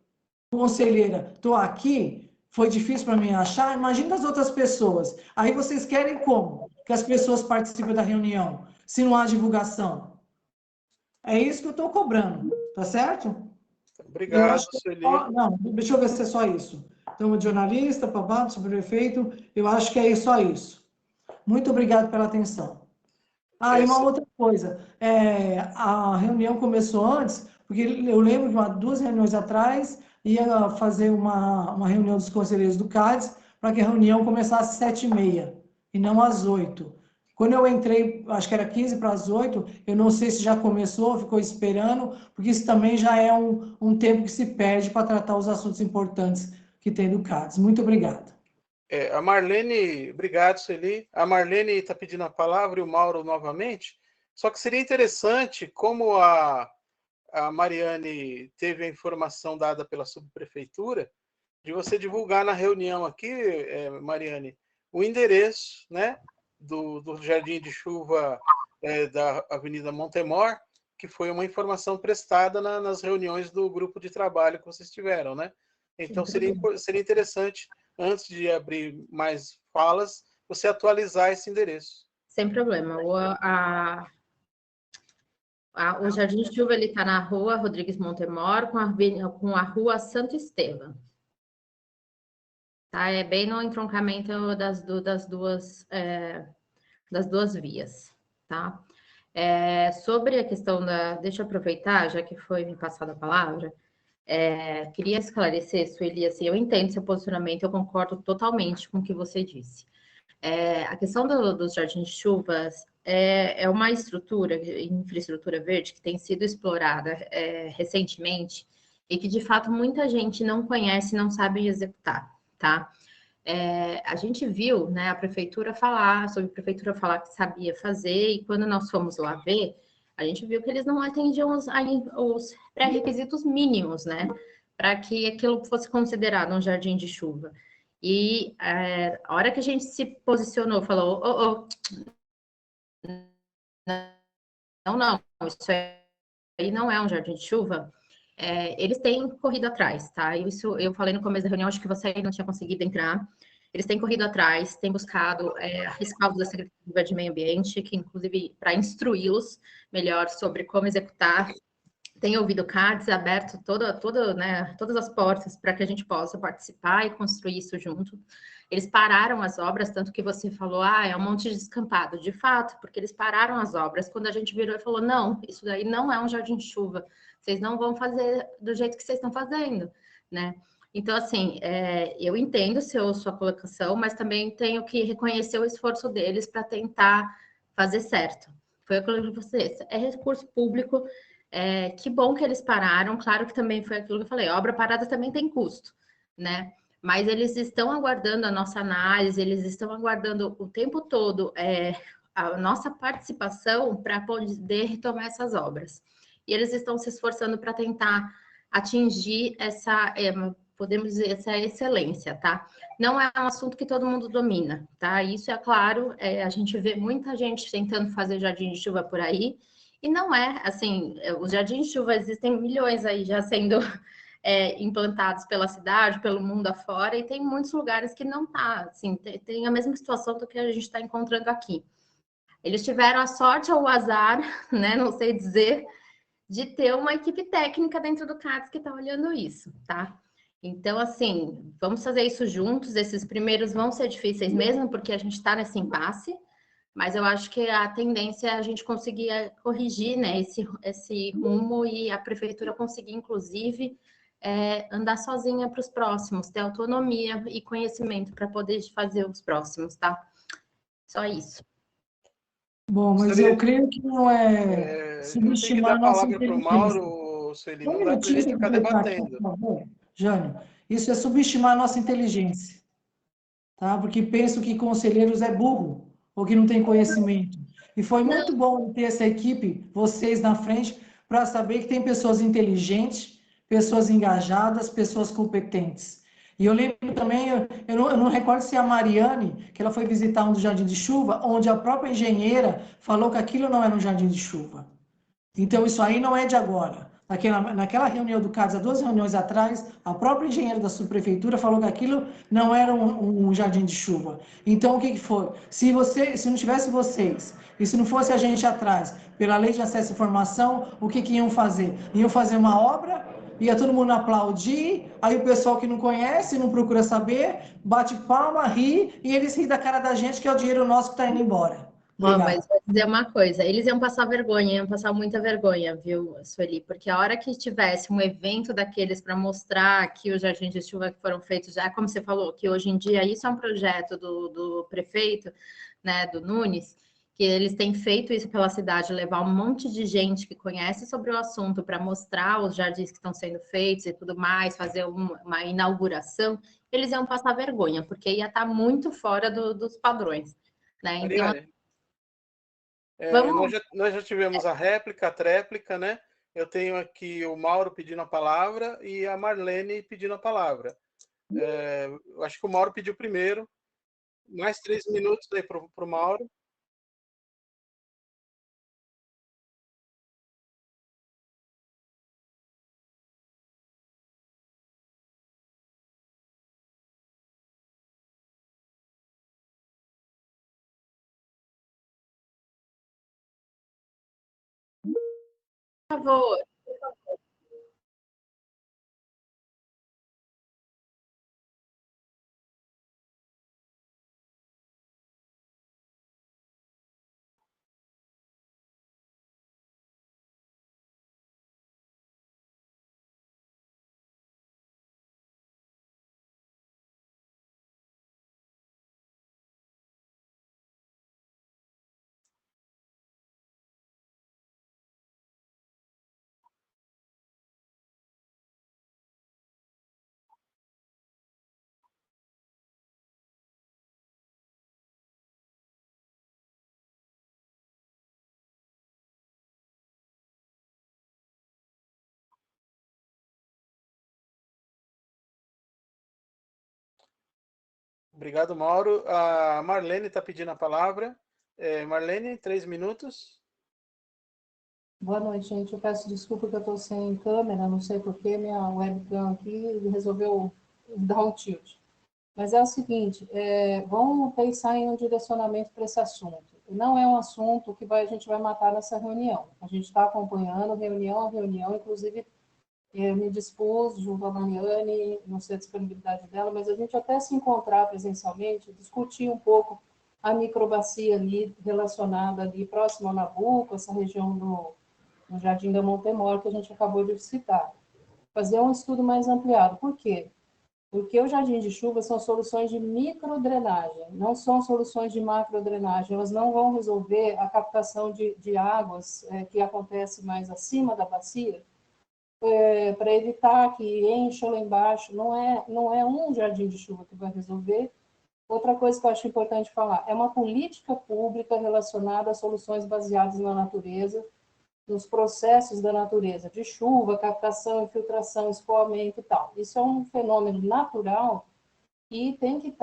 conselheira, estou aqui, foi difícil para mim achar, imagina as outras pessoas. Aí vocês querem como? Que as pessoas participem da reunião, se não há divulgação. É isso que eu estou cobrando, tá certo? Obrigado, Sueli. Não, deixa eu ver se é só isso. Então, de jornalista, babado, subprefeito, eu acho que é só isso. Muito obrigado pela atenção. E uma outra coisa, a reunião começou antes, porque eu lembro que 2 reuniões atrás ia fazer uma reunião dos conselheiros do CADES para que a reunião começasse às 7h30 e não às 8h. Quando eu entrei, acho que era 15 para as 8h, eu não sei se já começou, ficou esperando, porque isso também já é um tempo que se perde para tratar os assuntos importantes que tem do CADES. Muito obrigado. A Marlene, obrigado, Sueli. A Marlene está pedindo a palavra e o Mauro novamente. Só que seria interessante, como a Mariane teve a informação dada pela subprefeitura, de você divulgar na reunião aqui, Mariane, o endereço, né, do Jardim de Chuva da Avenida Montemor, que foi uma informação prestada nas reuniões do grupo de trabalho que vocês tiveram, né? Então, seria interessante, antes de abrir mais falas, você atualizar esse endereço. Sem problema. O Jardim de Chuva está na rua Rodrigues Montemor, com a rua Santo Estevão. Tá? É bem no entroncamento das duas vias. Tá? Sobre a questão deixa eu aproveitar, já que foi me passada a palavra. Queria esclarecer, Sueli, assim, eu entendo seu posicionamento, eu concordo totalmente com o que você disse. A questão dos jardins de chuvas é uma infraestrutura verde que tem sido explorada recentemente e que, de fato, muita gente não conhece e não sabe executar, tá? A gente viu, né, a prefeitura falar que sabia fazer, e quando nós fomos lá ver, a gente viu que eles não atendiam os pré-requisitos mínimos, né, para que aquilo fosse considerado um jardim de chuva. E a hora que a gente se posicionou, falou, não, isso aí não é um jardim de chuva, eles têm corrido atrás, tá? Isso eu falei no começo da reunião, acho que você aí não tinha conseguido entrar. Eles têm corrido atrás, têm buscado respaldo da Secretaria de Meio Ambiente, que inclusive para instruí-los melhor sobre como executar. Tem ouvido o CADES, aberto todas as portas para que a gente possa participar e construir isso junto. Eles pararam as obras, tanto que você falou, é um monte de descampado. De fato, porque eles pararam as obras. Quando a gente virou e falou, não, isso daí não é um jardim de chuva. Vocês não vão fazer do jeito que vocês estão fazendo, né? Então, assim, eu entendo sua colocação, mas também tenho que reconhecer o esforço deles para tentar fazer certo. Foi aquilo que vocês... É recurso público, Que bom que eles pararam, claro que também foi aquilo que eu falei, obra parada também tem custo, né? Mas eles estão aguardando a nossa análise, eles estão aguardando o tempo todo a nossa participação para poder retomar essas obras. E eles estão se esforçando para tentar atingir essa, podemos dizer, essa excelência, tá? Não é um assunto que todo mundo domina, tá? Isso é claro, a gente vê muita gente tentando fazer jardim de chuva por aí, e não é, assim, os jardins de chuva existem milhões aí já sendo implantados pela cidade, pelo mundo afora, e tem muitos lugares que não tá, assim, tem a mesma situação do que a gente está encontrando aqui. Eles tiveram a sorte ou o azar, né, não sei dizer, de ter uma equipe técnica dentro do CADES que está olhando isso, tá? Então, assim, vamos fazer isso juntos, esses primeiros vão ser difíceis mesmo, porque a gente está nesse impasse, mas eu acho que a tendência é a gente conseguir corrigir, né, esse rumo e a prefeitura conseguir, inclusive, andar sozinha para os próximos, ter autonomia e conhecimento para poder fazer os próximos, tá? Só isso. Bom, mas eu creio que não subestimar a nossa inteligência. Para o Mauro, Sueli, não dá para a gente ficar debatendo. Por favor, Jânio, isso é subestimar a nossa inteligência, tá? Porque penso que conselheiros é burro, ou que não tem conhecimento. E foi muito bom ter essa equipe, vocês na frente, para saber que tem pessoas inteligentes, pessoas engajadas, pessoas competentes. E eu lembro também, eu não recordo se é a Mariane, que ela foi visitar um do Jardim de Chuva, onde a própria engenheira falou que aquilo não era um jardim de chuva. Então, isso aí não é de agora. Naquela reunião do CADES, há 2 reuniões atrás, a própria engenheira da subprefeitura falou que aquilo não era um jardim de chuva. Então, o que foi? Se não tivesse vocês, e se não fosse a gente atrás, pela lei de acesso à informação, o que iam fazer? Iam fazer uma obra, ia todo mundo aplaudir, aí o pessoal que não conhece, não procura saber, bate palma, ri, e eles riem da cara da gente, que é o dinheiro nosso que está indo embora. Mas vou dizer uma coisa, eles iam passar vergonha, iam passar muita vergonha, viu, Sueli? Porque a hora que tivesse um evento daqueles para mostrar que os jardins de chuva que foram feitos já, como você falou, que hoje em dia isso é um projeto do prefeito, né, do Nunes, que eles têm feito isso pela cidade, levar um monte de gente que conhece sobre o assunto para mostrar os jardins que estão sendo feitos e tudo mais, fazer uma inauguração, eles iam passar vergonha, porque ia estar muito fora dos padrões, né? Então, nós já tivemos a réplica, a tréplica, né? Eu tenho aqui o Mauro pedindo a palavra e a Marlene pedindo a palavra. Eu acho que o Mauro pediu primeiro. Mais 3 minutos aí para o Mauro. Por favor. Obrigado, Mauro. A Marlene está pedindo a palavra. Marlene, 3 minutos. Boa noite, gente. Eu peço desculpa que eu estou sem câmera, não sei porquê, minha webcam aqui resolveu dar um tilt. Mas é o seguinte, vamos pensar em um direcionamento para esse assunto. Não é um assunto que a gente vai matar nessa reunião. A gente está acompanhando reunião a reunião, inclusive eu me dispus, junto à Mariane, não sei a disponibilidade dela, mas a gente até se encontrar presencialmente, discutir um pouco a microbacia ali, relacionada ali, próximo ao Nabuco, essa região no Jardim da Montemor, que a gente acabou de citar. Fazer um estudo mais ampliado. Por quê? Porque o jardim de chuva são soluções de microdrenagem, não são soluções de macrodrenagem. Elas não vão resolver a captação de águas que acontece mais acima da bacia, para evitar que encha lá embaixo. Não é um jardim de chuva que vai resolver. Outra coisa que eu acho importante falar, é uma política pública relacionada a soluções baseadas na natureza, nos processos da natureza, de chuva, captação, infiltração, escoamento e tal. Isso é um fenômeno natural e tem que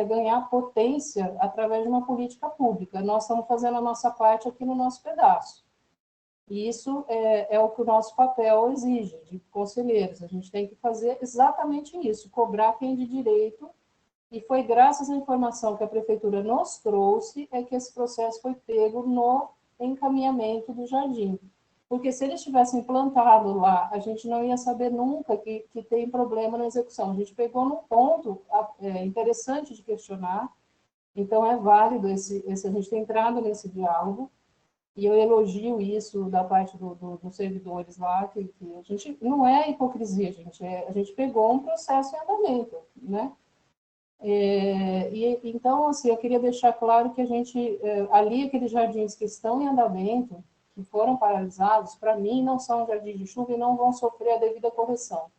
ganhar potência através de uma política pública. Nós estamos fazendo a nossa parte aqui no nosso pedaço. E isso é o que o nosso papel exige, de conselheiros. A gente tem que fazer exatamente isso, cobrar quem de direito. E foi graças à informação que a prefeitura nos trouxe que esse processo foi pego no encaminhamento do jardim. Porque se eles tivessem plantado lá, a gente não ia saber nunca que tem problema na execução. A gente pegou num ponto interessante de questionar, então é válido a gente ter entrado nesse diálogo, e eu elogio isso da parte dos servidores lá, que a gente não é hipocrisia, gente, a gente pegou um processo em andamento, né? Então, assim, eu queria deixar claro que a gente, ali, aqueles jardins que estão em andamento, que foram paralisados, para mim, não são jardins de chuva e não vão sofrer a devida correção.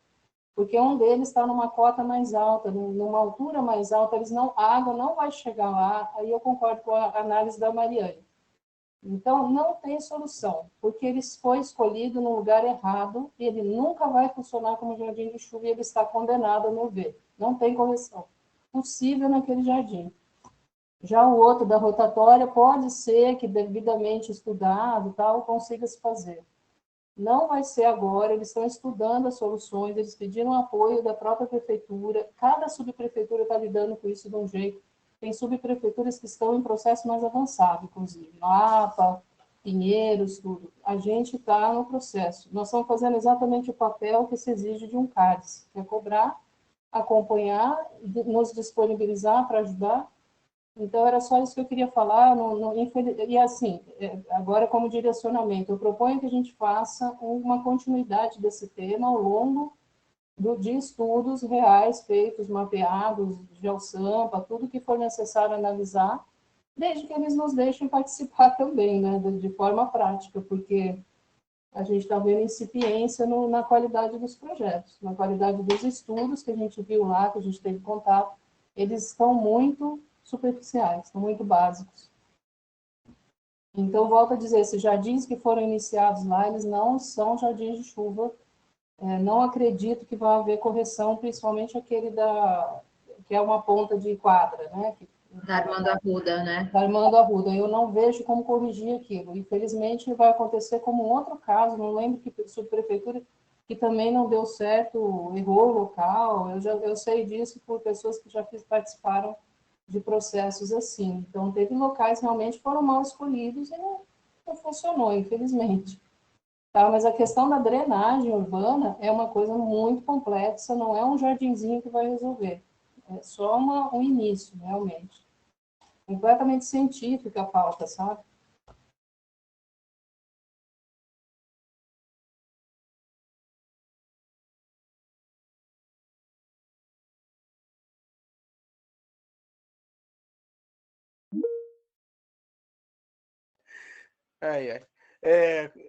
Porque um deles está numa cota mais alta, numa altura mais alta, a água não vai chegar lá, aí eu concordo com a análise da Mariane. Então, não tem solução, porque ele foi escolhido no lugar errado, e ele nunca vai funcionar como jardim de chuva, e ele está condenado, a meu ver. Não tem correção possível naquele jardim. Já o outro da rotatória pode ser que devidamente estudado, tal, consiga se fazer. Não vai ser agora, eles estão estudando as soluções, eles pediram apoio da própria prefeitura, cada subprefeitura está lidando com isso de um jeito. Tem subprefeituras que estão em processo mais avançado, inclusive, Lapa, Pinheiros, tudo. A gente está no processo. Nós estamos fazendo exatamente o papel que se exige de um CADES, que é cobrar, acompanhar, nos disponibilizar para ajudar. Então, era só isso que eu queria falar. E assim, agora como direcionamento, eu proponho que a gente faça uma continuidade desse tema ao longo de estudos reais feitos, mapeados, GeoSampa, tudo que for necessário analisar, desde que eles nos deixem participar também, né, de forma prática, porque a gente está vendo incipiência na qualidade dos projetos, na qualidade dos estudos que a gente viu lá, que a gente teve contato, eles estão muito superficiais, estão muito básicos. Então, volto a dizer, esses jardins que foram iniciados lá, eles não são jardins de chuva, não acredito que vai haver correção, principalmente aquele que é uma ponta de quadra, né? Da Armando Arruda, né? Da Armando Arruda. Eu não vejo como corrigir aquilo. Infelizmente, vai acontecer como um outro caso, não lembro que subprefeitura, que também não deu certo, errou o local. Eu sei disso por pessoas que já participaram de processos assim. Então, teve locais realmente que foram mal escolhidos e não funcionou, infelizmente. Tá? Mas a questão da drenagem urbana é uma coisa muito complexa, não é um jardinzinho que vai resolver. É só um início, realmente. Completamente científica a pauta, sabe?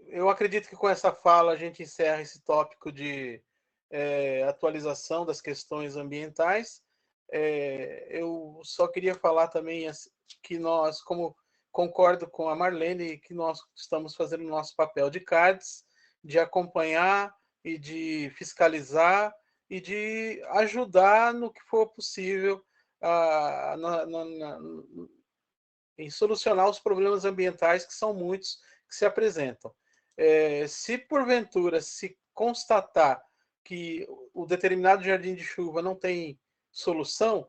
Eu acredito que com essa fala a gente encerra esse tópico de atualização das questões ambientais. Eu só queria falar também que nós, como concordo com a Marlene, que nós estamos fazendo o nosso papel de CADES, de acompanhar e de fiscalizar e de ajudar no que for possível em solucionar os problemas ambientais, que são muitos que se apresentam. Se porventura se constatar que o determinado jardim de chuva não tem solução,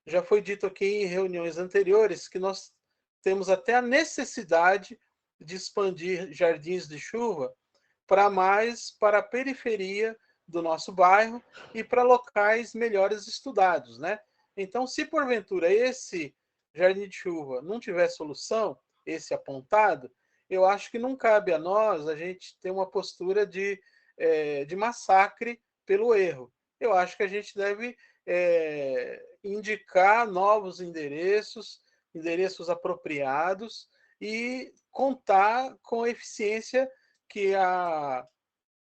já foi dito aqui em reuniões anteriores que nós temos até a necessidade de expandir jardins de chuva para a periferia do nosso bairro e para locais melhores estudados, né? Então, se porventura esse jardim de chuva não tiver solução, esse apontado, eu acho que não cabe a nós a gente ter uma postura de massacre pelo erro. Eu acho que a gente deve indicar novos endereços apropriados e contar com a eficiência que a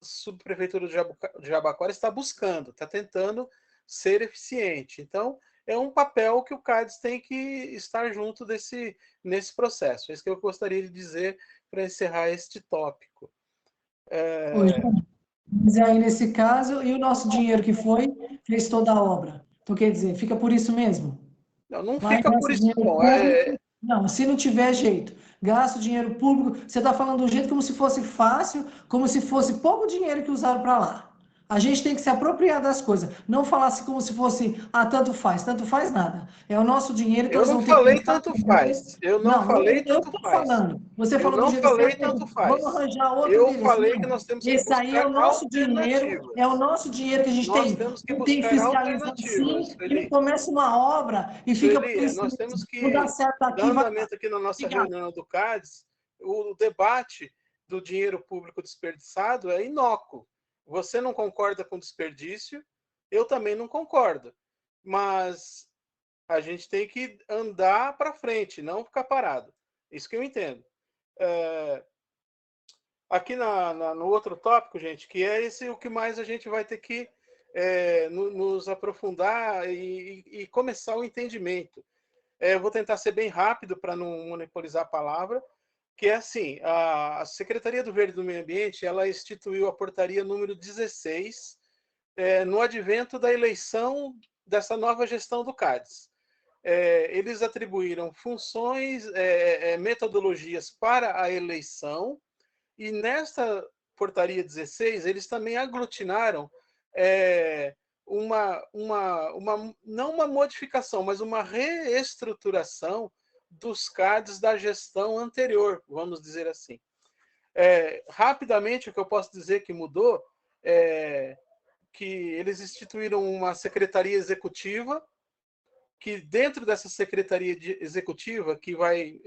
subprefeitura de Jabaquara está buscando, está tentando ser eficiente. Então, é um papel que o CADES tem que estar junto nesse processo. É isso que eu gostaria de dizer para encerrar este tópico. Mas aí, nesse caso, e o nosso dinheiro que fez toda a obra? Então, quer dizer, fica por isso mesmo? Não Vai, fica por gasta isso, dinheiro não. público. Não, se não tiver jeito, gasta o dinheiro público. Você está falando do jeito como se fosse fácil, como se fosse pouco dinheiro que usaram para lá. A gente tem que se apropriar das coisas. Não falar assim como se fosse, tanto faz nada. É o nosso dinheiro, então Eu eles não vão ter que falei gastar. tanto faz. Eu não Não, falei eu tanto estou faz. falando. Você Eu falou do não jeito falei certo. tanto Vamos faz. arranjar outro Eu endereço. falei Não. que nós temos que Esse aí é buscar o nosso dinheiro, alternativas. é o nosso dinheiro que a gente Nós tem. temos que Não tem buscar fiscalizar alternativas, assim, e não Sueli. começa uma obra e fica Sueli, nós temos não dá que certo dar aqui, vai. andamento aqui na nossa Obrigada. reunião do CADES. O debate do dinheiro público desperdiçado é inócuo. Você não concorda com desperdício, eu também não concordo. Mas a gente tem que andar para frente, não ficar parado. Isso que eu entendo. Aqui no outro tópico, gente, que é esse o que mais a gente vai ter que nos aprofundar e começar o entendimento. Eu vou tentar ser bem rápido para não monopolizar a palavra, que é assim, a Secretaria do Verde e do Meio Ambiente, ela instituiu a portaria número 16 no advento da eleição dessa nova gestão do CADES. Eles atribuíram funções, metodologias para a eleição, e nesta portaria 16, eles também aglutinaram não uma modificação, mas uma reestruturação dos CADs da gestão anterior, vamos dizer assim. Rapidamente, o que eu posso dizer que mudou é que eles instituíram uma secretaria executiva, que dentro dessa secretaria executiva, que vai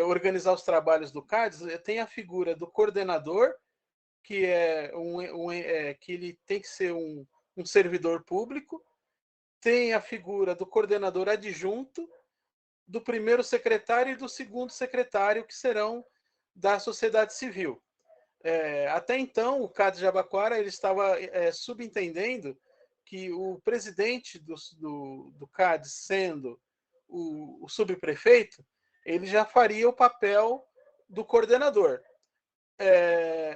organizar os trabalhos do CADES, tem a figura do coordenador, que que ele tem que ser um servidor público, tem a figura do coordenador adjunto, do primeiro secretário e do segundo secretário, que serão da sociedade civil. Até então, o CADES de Jabaquara ele estava subentendendo que o presidente do CADES, sendo o subprefeito, ele já faria o papel do coordenador.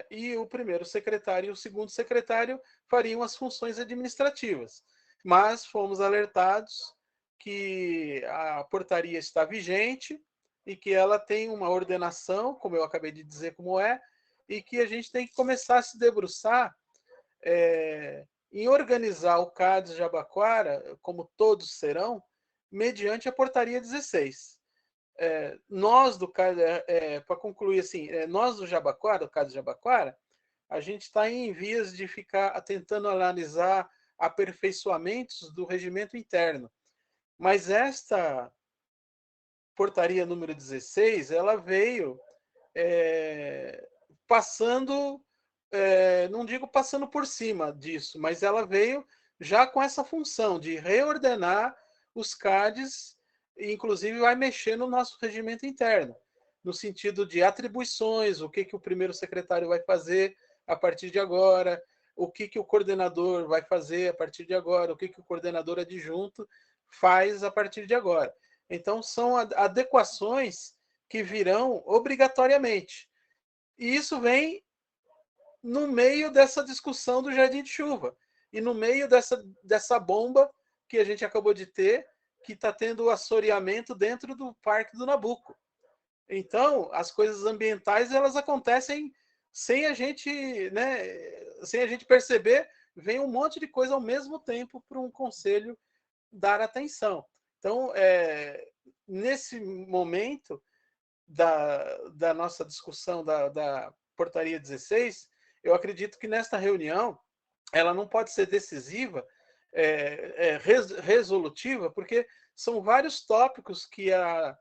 E o primeiro secretário e o segundo secretário fariam as funções administrativas. Mas fomos alertados que a portaria está vigente e que ela tem uma ordenação, como eu acabei de dizer como é, e que a gente tem que começar a se debruçar em organizar o CADES de Jabaquara, como todos serão, mediante a portaria 16. Nós do CADES, para concluir assim, nós do Jabaquara, do CADES de Jabaquara, a gente está em vias de ficar tentando analisar aperfeiçoamentos do regimento interno. Mas esta portaria número 16, ela veio passando, não digo passando por cima disso, mas ela veio já com essa função de reordenar os CADs, e inclusive vai mexer no nosso regimento interno, no sentido de atribuições, o que o primeiro secretário vai fazer a partir de agora, o que o coordenador vai fazer a partir de agora, o que o coordenador adjunto faz a partir de agora. Então, são adequações que virão obrigatoriamente. E isso vem no meio dessa discussão do Jardim de Chuva e no meio dessa bomba que a gente acabou de ter, que está tendo o assoreamento dentro do Parque do Nabuco. Então, as coisas ambientais, elas acontecem sem a gente perceber, vem um monte de coisa ao mesmo tempo para um conselho dar atenção. Então, nesse momento da nossa discussão da portaria 16, eu acredito que nesta reunião ela não pode ser decisiva, resolutiva, porque são vários tópicos que a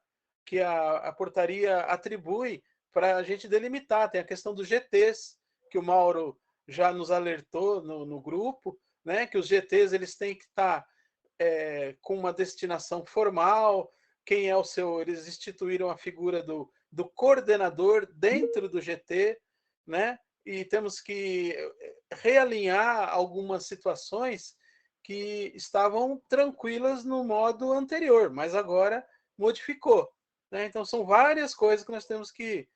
portaria atribui para a gente delimitar. Tem a questão dos GTs, que o Mauro já nos alertou no grupo, né? Que os GTs eles têm que estar com uma destinação formal. Quem é o seu? Eles instituíram a figura do coordenador dentro do GT, né? E temos que realinhar algumas situações que estavam tranquilas no modo anterior, mas agora modificou, né? Então são várias coisas que nós temos que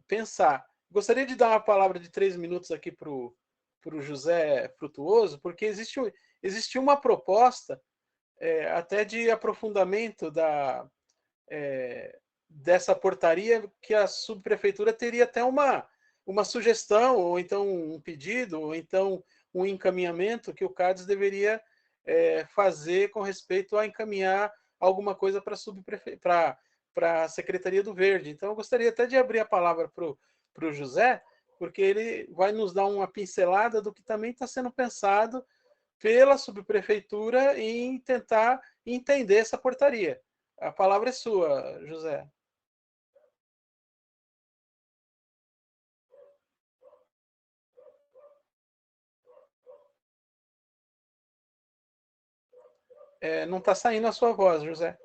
pensar. Gostaria de dar uma palavra de 3 minutos aqui para o José Frutuoso, porque existe uma proposta até de aprofundamento dessa portaria, que a subprefeitura teria até uma sugestão, ou então um pedido, ou então um encaminhamento que o CADES deveria fazer com respeito a encaminhar alguma coisa para a Secretaria do Verde. Então, eu gostaria até de abrir a palavra para o José, porque ele vai nos dar uma pincelada do que também está sendo pensado pela subprefeitura em tentar entender essa portaria. A palavra é sua, José. Não está saindo a sua voz, José.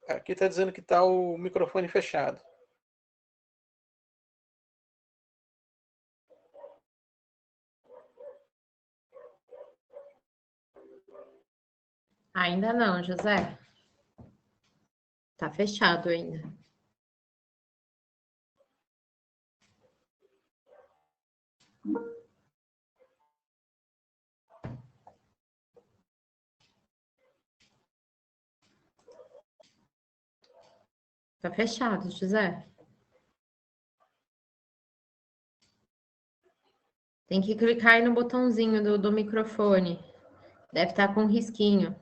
Aqui está dizendo que está o microfone fechado. Ainda não, José. Tá fechado ainda. Tá fechado, José. Tem que clicar aí no botãozinho do microfone. Deve estar com um risquinho.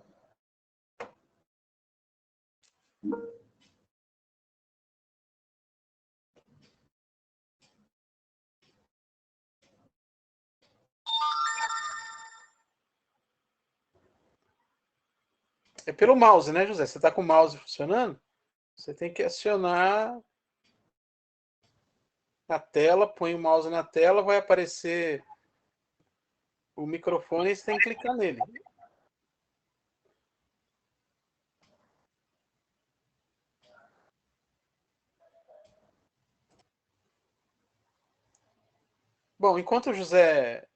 É pelo mouse, né, José? Você está com o mouse funcionando? Você tem que acionar a tela, põe o mouse na tela, vai aparecer o microfone e você tem que clicar nele. Bom, enquanto o José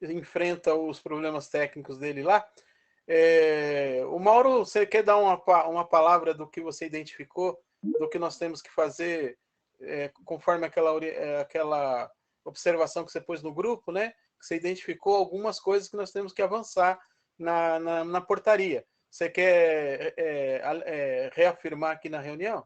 enfrenta os problemas técnicos dele lá, o Mauro, você quer dar uma palavra do que você identificou, do que nós temos que fazer conforme aquela observação que você pôs no grupo, né? Que você identificou algumas coisas que nós temos que avançar na portaria. Você quer reafirmar aqui na reunião?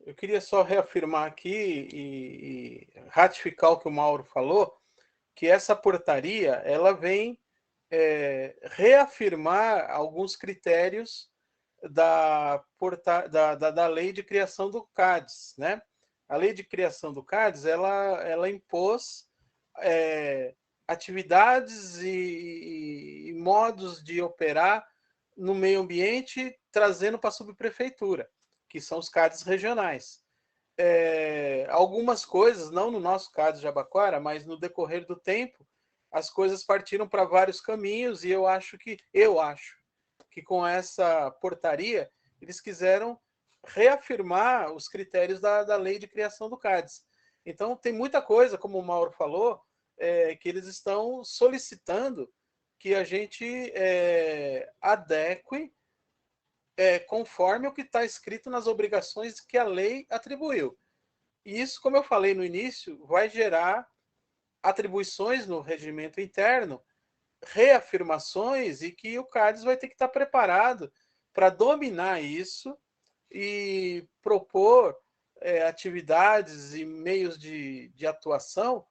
Eu queria só reafirmar aqui e ratificar o que o Mauro falou, que essa portaria ela vem reafirmar alguns critérios da lei de criação do CADES, né? A lei de criação do CADES ela impôs atividades e modos de operar no meio ambiente, trazendo para a subprefeitura, que são os CADES regionais. Algumas coisas, não no nosso CADES de Jabaquara, mas no decorrer do tempo, as coisas partiram para vários caminhos, e eu acho que com essa portaria eles quiseram reafirmar os critérios da lei de criação do CADES. Então, tem muita coisa, como o Mauro falou, que eles estão solicitando que a gente adeque conforme o que está escrito nas obrigações que a lei atribuiu. E isso, como eu falei no início, vai gerar atribuições no regimento interno, reafirmações, e que o CADES vai ter que estar preparado para dominar isso e propor atividades e meios de atuação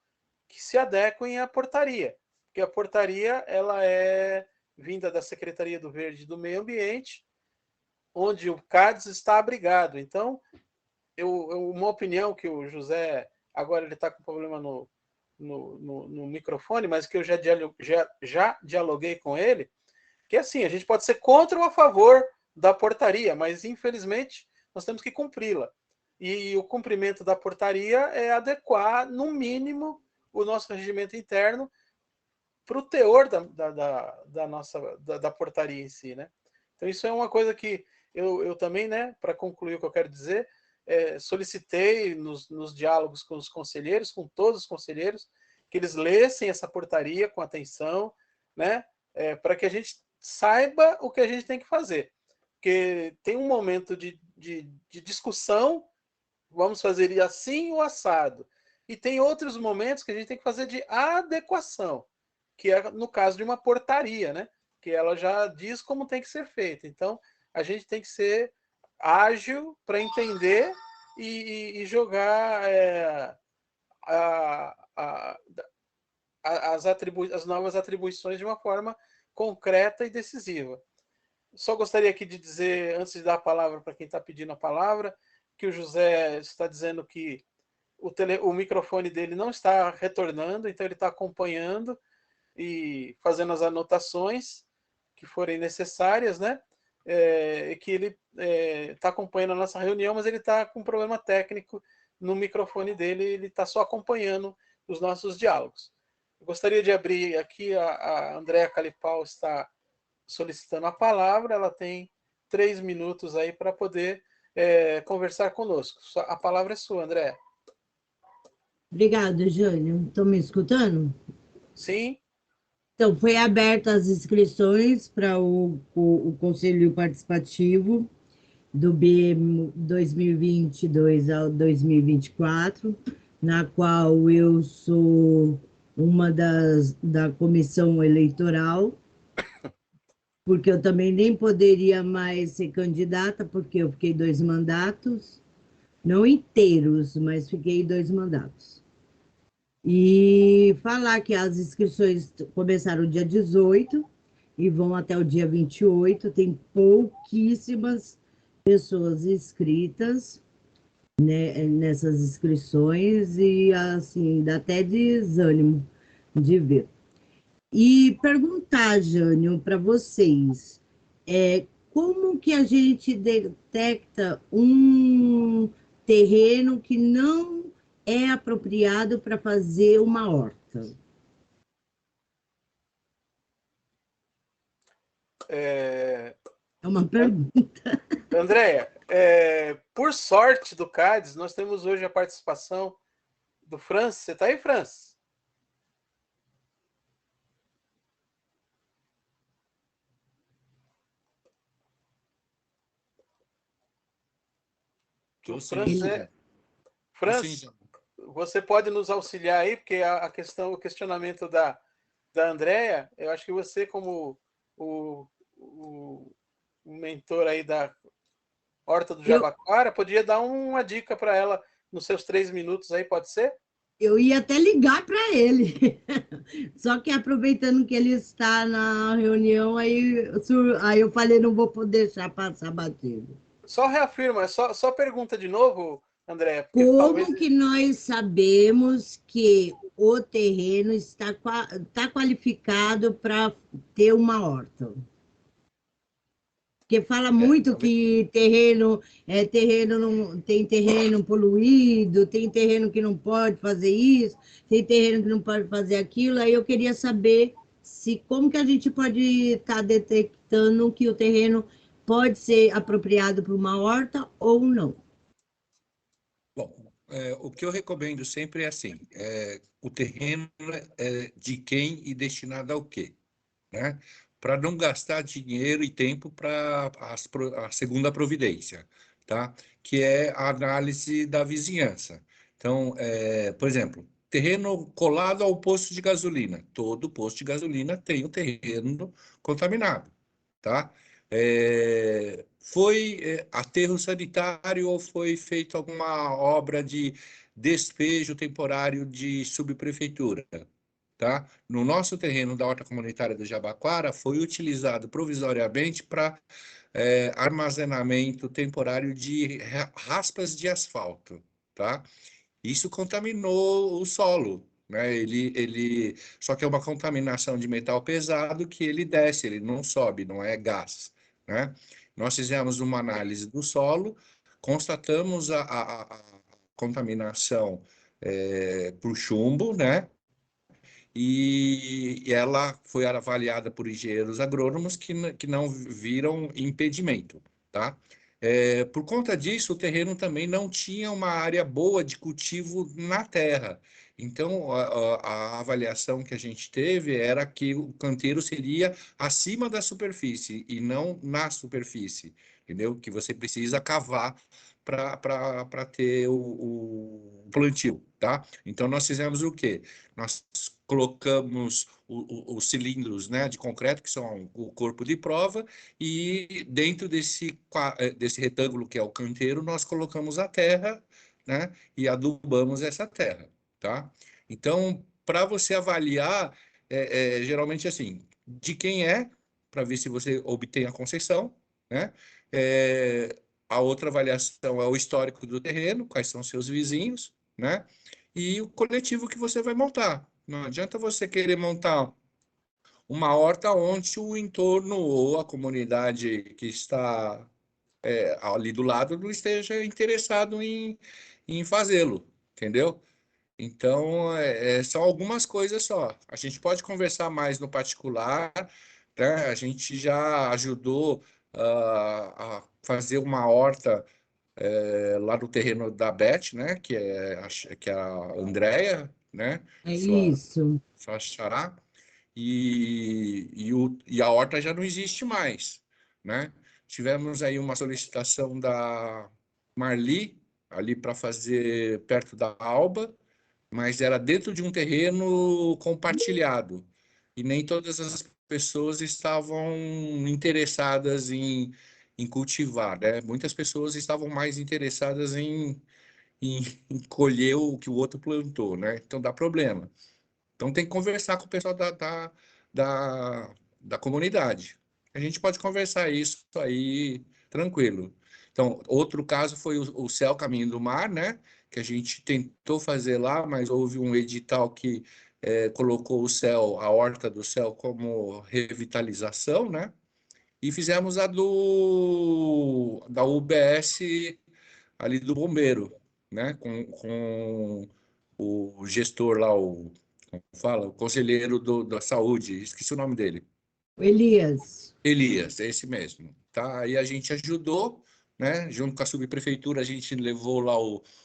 que se adequem à portaria. Porque a portaria ela é vinda da Secretaria do Verde e do Meio Ambiente, onde o CADES está abrigado. Então, uma opinião que o José, agora ele está com problema no microfone, mas que eu já dialoguei com ele, que assim, a gente pode ser contra ou a favor da portaria, mas infelizmente nós temos que cumpri-la. E o cumprimento da portaria é adequar, no mínimo, o nosso regimento interno para o teor da portaria em si, né? Então isso é uma coisa que eu também, né, para concluir o que eu quero dizer, solicitei nos diálogos com os conselheiros, com todos os conselheiros, que eles lessem essa portaria com atenção, né, para que a gente saiba o que a gente tem que fazer. Porque tem um momento de discussão, vamos fazer assim ou assado. E tem outros momentos que a gente tem que fazer de adequação, que é no caso de uma portaria, né, que ela já diz como tem que ser feito. Então, a gente tem que ser ágil para entender e jogar as novas atribuições de uma forma concreta e decisiva. Só gostaria aqui de dizer, antes de dar a palavra para quem está pedindo a palavra, que o José está dizendo que o microfone dele não está retornando, então ele está acompanhando e fazendo as anotações que forem necessárias, né? Que ele está acompanhando a nossa reunião, mas ele está com um problema técnico no microfone dele, ele está só acompanhando os nossos diálogos. Eu gostaria de abrir aqui, a Andréa Calipau está solicitando a palavra, ela tem 3 minutos aí para poder conversar conosco. A palavra é sua, Andréa. Obrigada, Jânio. Estão me escutando? Sim. Então, foi aberta as inscrições para o Conselho Participativo do BM 2022 ao 2024, na qual eu sou uma da comissão eleitoral, porque eu também nem poderia mais ser candidata, porque eu fiquei 2 mandatos, não inteiros, mas fiquei 2 mandatos. E falar que as inscrições começaram dia 18 e vão até o dia 28, tem pouquíssimas pessoas inscritas, né, nessas inscrições, e assim, dá até desânimo de ver. E perguntar, Jânio, para vocês, como que a gente detecta um terreno que não é apropriado para fazer uma horta? É uma pergunta. Andréia, por sorte do CADES, nós temos hoje a participação do Francis. Você está aí, Francis? Francis, você pode nos auxiliar aí, porque o questionamento da Andréia, eu acho que você, como o mentor aí Horta do Jabaquara, podia dar uma dica para ela nos seus 3 minutos aí, pode ser? Eu ia até ligar para ele. Só que aproveitando que ele está na reunião, aí eu falei, não vou poder deixar passar batido. Só reafirma, só pergunta de novo, André. Como talvez... que nós sabemos que o terreno está qualificado para ter uma horta? Porque fala muito que terreno não tem terreno poluído, tem terreno que não pode fazer isso, tem terreno que não pode fazer aquilo. Aí eu queria saber como que a gente pode estar detectando que o terreno pode ser apropriado para uma horta ou não. Bom, o que eu recomendo sempre é assim, o terreno é de quem e destinado ao quê, né? Para não gastar dinheiro e tempo para a segunda providência, tá? Que é a análise da vizinhança. Então, por exemplo, terreno colado ao posto de gasolina. Todo posto de gasolina tem o terreno contaminado, tá? Foi aterro sanitário ou foi feita alguma obra de despejo temporário de subprefeitura? Tá? No nosso terreno da horta comunitária do Jabaquara, foi utilizado provisoriamente para armazenamento temporário de raspas de asfalto. Tá? Isso contaminou o solo. Né? Só que é uma contaminação de metal pesado que ele desce, ele não sobe, não é gás. Né? Nós fizemos uma análise do solo, constatamos a contaminação por chumbo, né? E ela foi avaliada por engenheiros agrônomos que não viram impedimento, tá? Por conta disso, o terreno também não tinha uma área boa de cultivo na terra. Então, a avaliação que a gente teve era que o canteiro seria acima da superfície e não na superfície, entendeu? Que você precisa cavar para ter o plantio, tá? Então, nós fizemos o quê? Nós colocamos os cilindros, né, de concreto, que são o corpo de prova, e dentro desse retângulo que é o canteiro, nós colocamos a terra, né, e adubamos essa terra, tá? Então, para você avaliar, geralmente assim, de quem é, para ver se você obtém a concessão, né? A outra avaliação é o histórico do terreno, quais são seus vizinhos, né? E o coletivo que você vai montar. Não adianta você querer montar uma horta onde o entorno ou a comunidade que está ali do lado não esteja interessado em fazê-lo, entendeu? Então, são algumas coisas só. A gente pode conversar mais no particular, né? A gente já ajudou a fazer uma horta lá no terreno da Beth, né? Que é a Andrea, né? É Sua isso. xará. E a horta já não existe mais, né? Tivemos aí uma solicitação da Marli, ali para fazer perto da Alba, mas era dentro de um terreno compartilhado. E nem todas as pessoas estavam interessadas em cultivar, né? Muitas pessoas estavam mais interessadas em colher o que o outro plantou, né? Então dá problema. Então tem que conversar com o pessoal da comunidade. A gente pode conversar isso aí tranquilo. Então, outro caso foi o Céu Caminho do Mar, né? Que a gente tentou fazer lá, mas houve um edital que colocou a Horta do Céu como revitalização, né? E fizemos a da UBS ali do Bombeiro, né? Com o gestor lá, o conselheiro da saúde, esqueci o nome dele. Elias. Elias, é esse mesmo. Tá? Aí a gente ajudou, né? Junto com a subprefeitura, a gente levou lá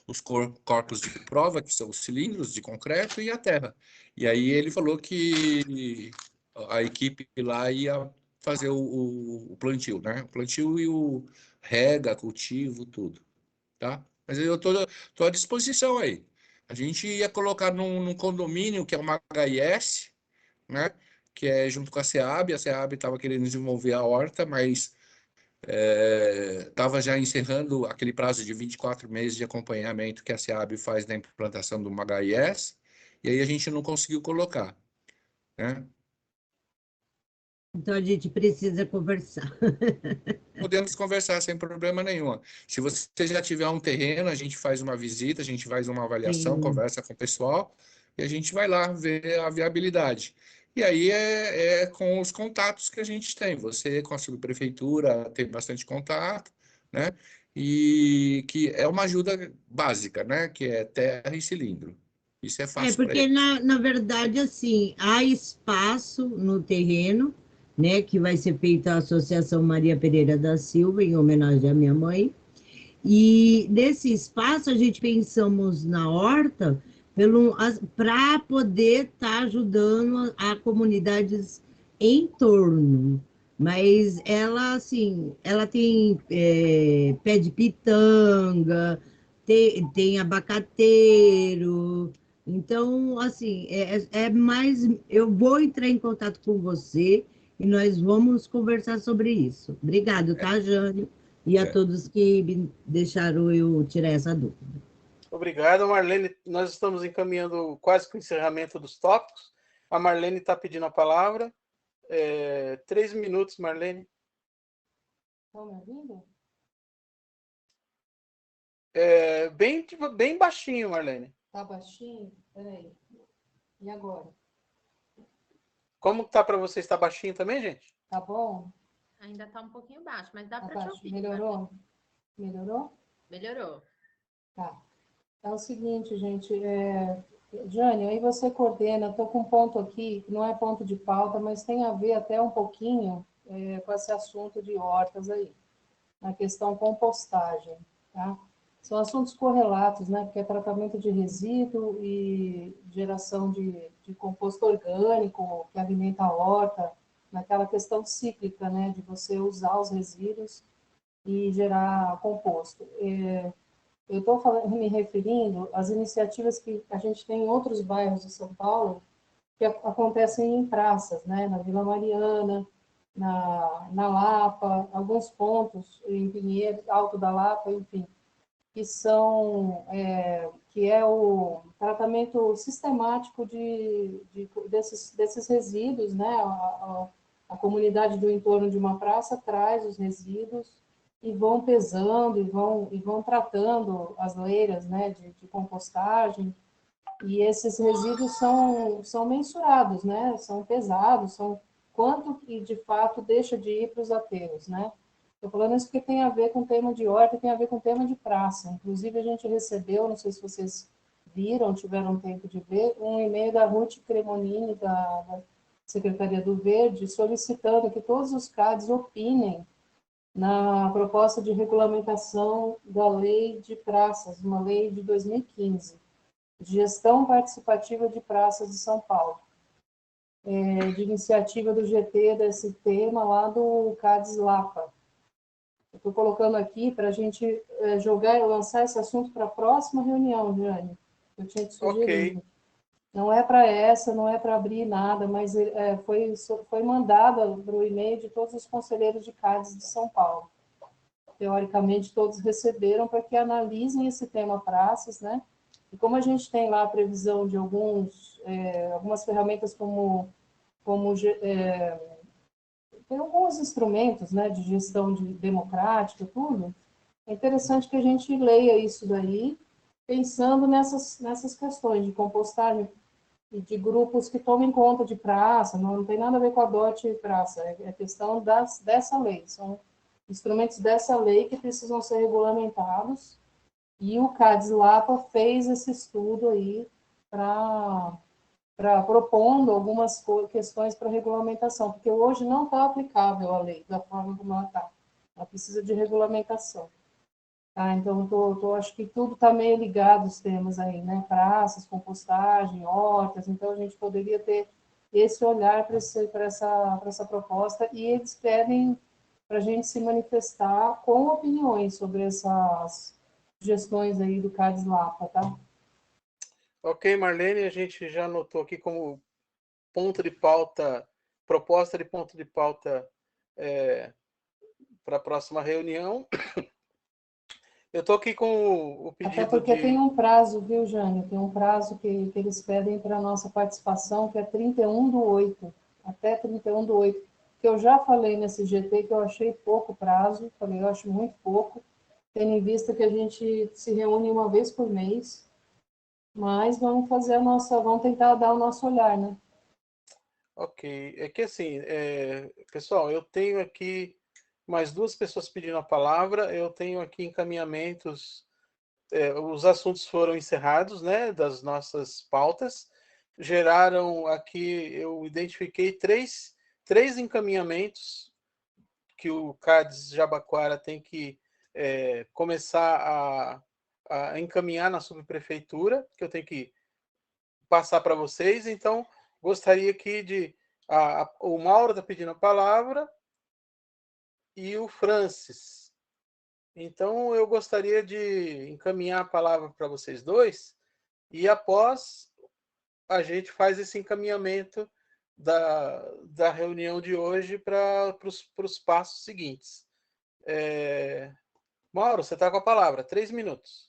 os corpos de prova, que são os cilindros de concreto, e a terra. E aí ele falou que a equipe lá ia fazer o plantio, né? O plantio e o rega, cultivo, tudo. Tá? Mas eu tô à disposição aí. A gente ia colocar num condomínio que é uma HIS, né? Que é junto com a SEAB. A SEAB estava querendo desenvolver a horta, mas estava já encerrando aquele prazo de 24 meses de acompanhamento que a SEAB faz na implantação do HIS, e aí a gente não conseguiu colocar, né? Então a gente precisa conversar. Podemos conversar sem problema nenhum. Se você já tiver um terreno, a gente faz uma visita, a gente faz uma avaliação, Sim. conversa com o pessoal, e a gente vai lá ver a viabilidade. E aí é com os contatos que a gente tem. Você, com a subprefeitura, tem bastante contato, né? E que é uma ajuda básica, né? Que é terra e cilindro. Isso é fácil para Porque eles. na verdade, assim, há espaço no terreno, né, que vai ser feita a Associação Maria Pereira da Silva, em homenagem à minha mãe, e nesse espaço a gente pensamos na horta para poder estar ajudando a comunidades em torno. Mas ela, assim, ela tem pé de pitanga, tem abacateiro. Então, assim, é mais. Eu vou entrar em contato com você e nós vamos conversar sobre isso. Obrigado, tá, Jânio? E a É. todos que me deixaram eu tirar essa dúvida. Obrigado, Marlene. Nós estamos encaminhando quase para o encerramento dos tópicos. A Marlene está pedindo a palavra. 3 minutos, Marlene. Estão me ouvindo? Bem baixinho, Marlene. Tá baixinho? Peraí. E agora? Como está para você? Está baixinho também, gente? Tá bom? Ainda está um pouquinho baixo, mas dá Tá para te baixo. ouvir. Melhorou? Melhorou? Melhorou. Tá. É o seguinte, gente. Jânio, aí você coordena. Estou com um ponto aqui, que não é ponto de pauta, mas tem a ver até um pouquinho com esse assunto de hortas aí, na questão compostagem, tá? São assuntos correlatos, né? Porque é tratamento de resíduo e geração de composto orgânico que alimenta a horta, naquela questão cíclica, né? De você usar os resíduos e gerar composto. Eu estou me referindo às iniciativas que a gente tem em outros bairros de São Paulo, que acontecem em praças, né? Na Vila Mariana, na Lapa, alguns pontos em Pinheiro, Alto da Lapa, enfim, que é o tratamento sistemático desses resíduos, né? A comunidade do entorno de uma praça traz os resíduos e vão pesando e vão tratando as leiras, né? De compostagem. E esses resíduos são mensurados, né? São pesados, são quanto que de fato deixa de ir para os aterros, né? Estou falando isso porque tem a ver com o tema de horta, tem a ver com o tema de praça. Inclusive, a gente recebeu, não sei se vocês viram, tiveram tempo de ver, um e-mail da Ruth Cremonini, da Secretaria do Verde, solicitando que todos os CADs opinem na proposta de regulamentação da lei de praças, uma lei de 2015, de gestão participativa de praças de São Paulo, de iniciativa do GT desse tema lá do CADES Lapa. Estou colocando aqui para a gente jogar e lançar esse assunto para a próxima reunião, Jane. Eu tinha te sugerido. Ok. Não é para essa, não é para abrir nada, mas foi mandada para o e-mail de todos os conselheiros de CADES de São Paulo. Teoricamente, todos receberam para que analisem esse tema praças, né? E como a gente tem lá a previsão de algumas ferramentas tem alguns instrumentos, né, de gestão democrática, tudo, é interessante que a gente leia isso daí, pensando nessas questões de compostagem e de grupos que tomem conta de praça, não tem nada a ver com a DOT praça, é questão dessa lei, são instrumentos dessa lei que precisam ser regulamentados, e o CADES Lapa fez esse estudo aí propondo algumas questões para regulamentação, porque hoje não está aplicável a lei da forma como ela está. Ela precisa de regulamentação. Tá? Então, acho que tudo está meio ligado os temas aí, né? Praças, compostagem, hortas. Então, a gente poderia ter esse olhar para essa proposta e eles pedem para a gente se manifestar com opiniões sobre essas sugestões aí do CADES Lapa, tá? Ok, Marlene, a gente já anotou aqui como ponto de pauta, proposta de ponto de pauta a próxima reunião. Eu estou aqui com o pedido Até porque de... tem um prazo, viu, Jânio? Tem um prazo que eles pedem para a nossa participação, que é 31/8, até 31/8. Que eu já falei nesse GT que eu achei pouco prazo, falei, eu acho muito pouco, tendo em vista que a gente se reúne uma vez por mês, mas vamos fazer vamos tentar dar o nosso olhar, né? Ok, é que assim, pessoal, eu tenho aqui mais 2 pessoas pedindo a palavra, eu tenho aqui encaminhamentos, os assuntos foram encerrados, né, das nossas pautas, geraram aqui, eu identifiquei três encaminhamentos que o CADES Jabaquara tem que começar a encaminhar na subprefeitura, que eu tenho que passar para vocês. Então, gostaria aqui de... o Mauro está pedindo a palavra e o Francis. Então, eu gostaria de encaminhar a palavra para vocês dois e, após, a gente faz esse encaminhamento da reunião de hoje para os passos seguintes. Mauro, você está com a palavra. 3 minutos.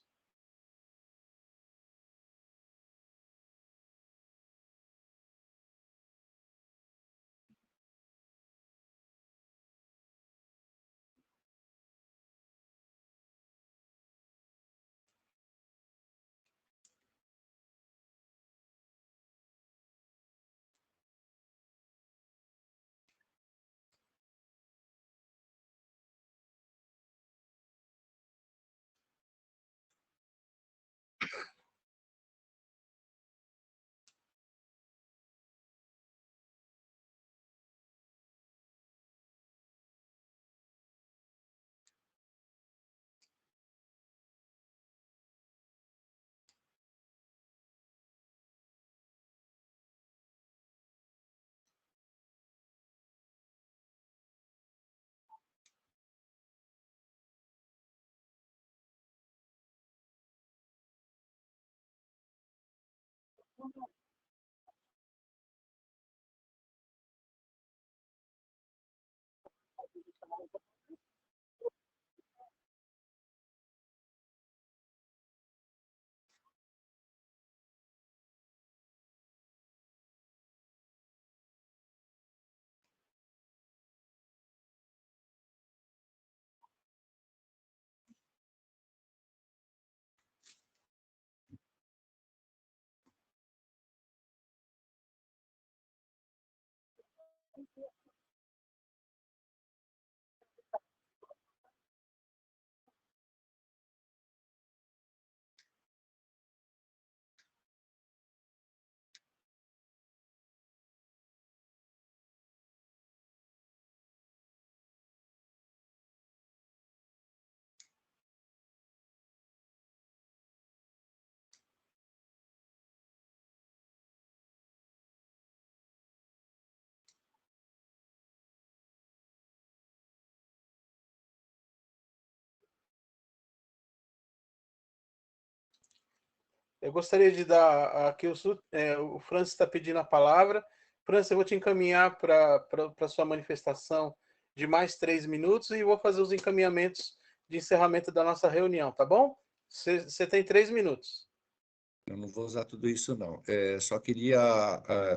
Eu gostaria de dar aqui o Francis está pedindo a palavra. Francis, eu vou te encaminhar para a sua manifestação de mais 3 minutos e vou fazer os encaminhamentos de encerramento da nossa reunião, tá bom? Você tem 3 minutos. Eu não vou usar tudo isso, não. Só queria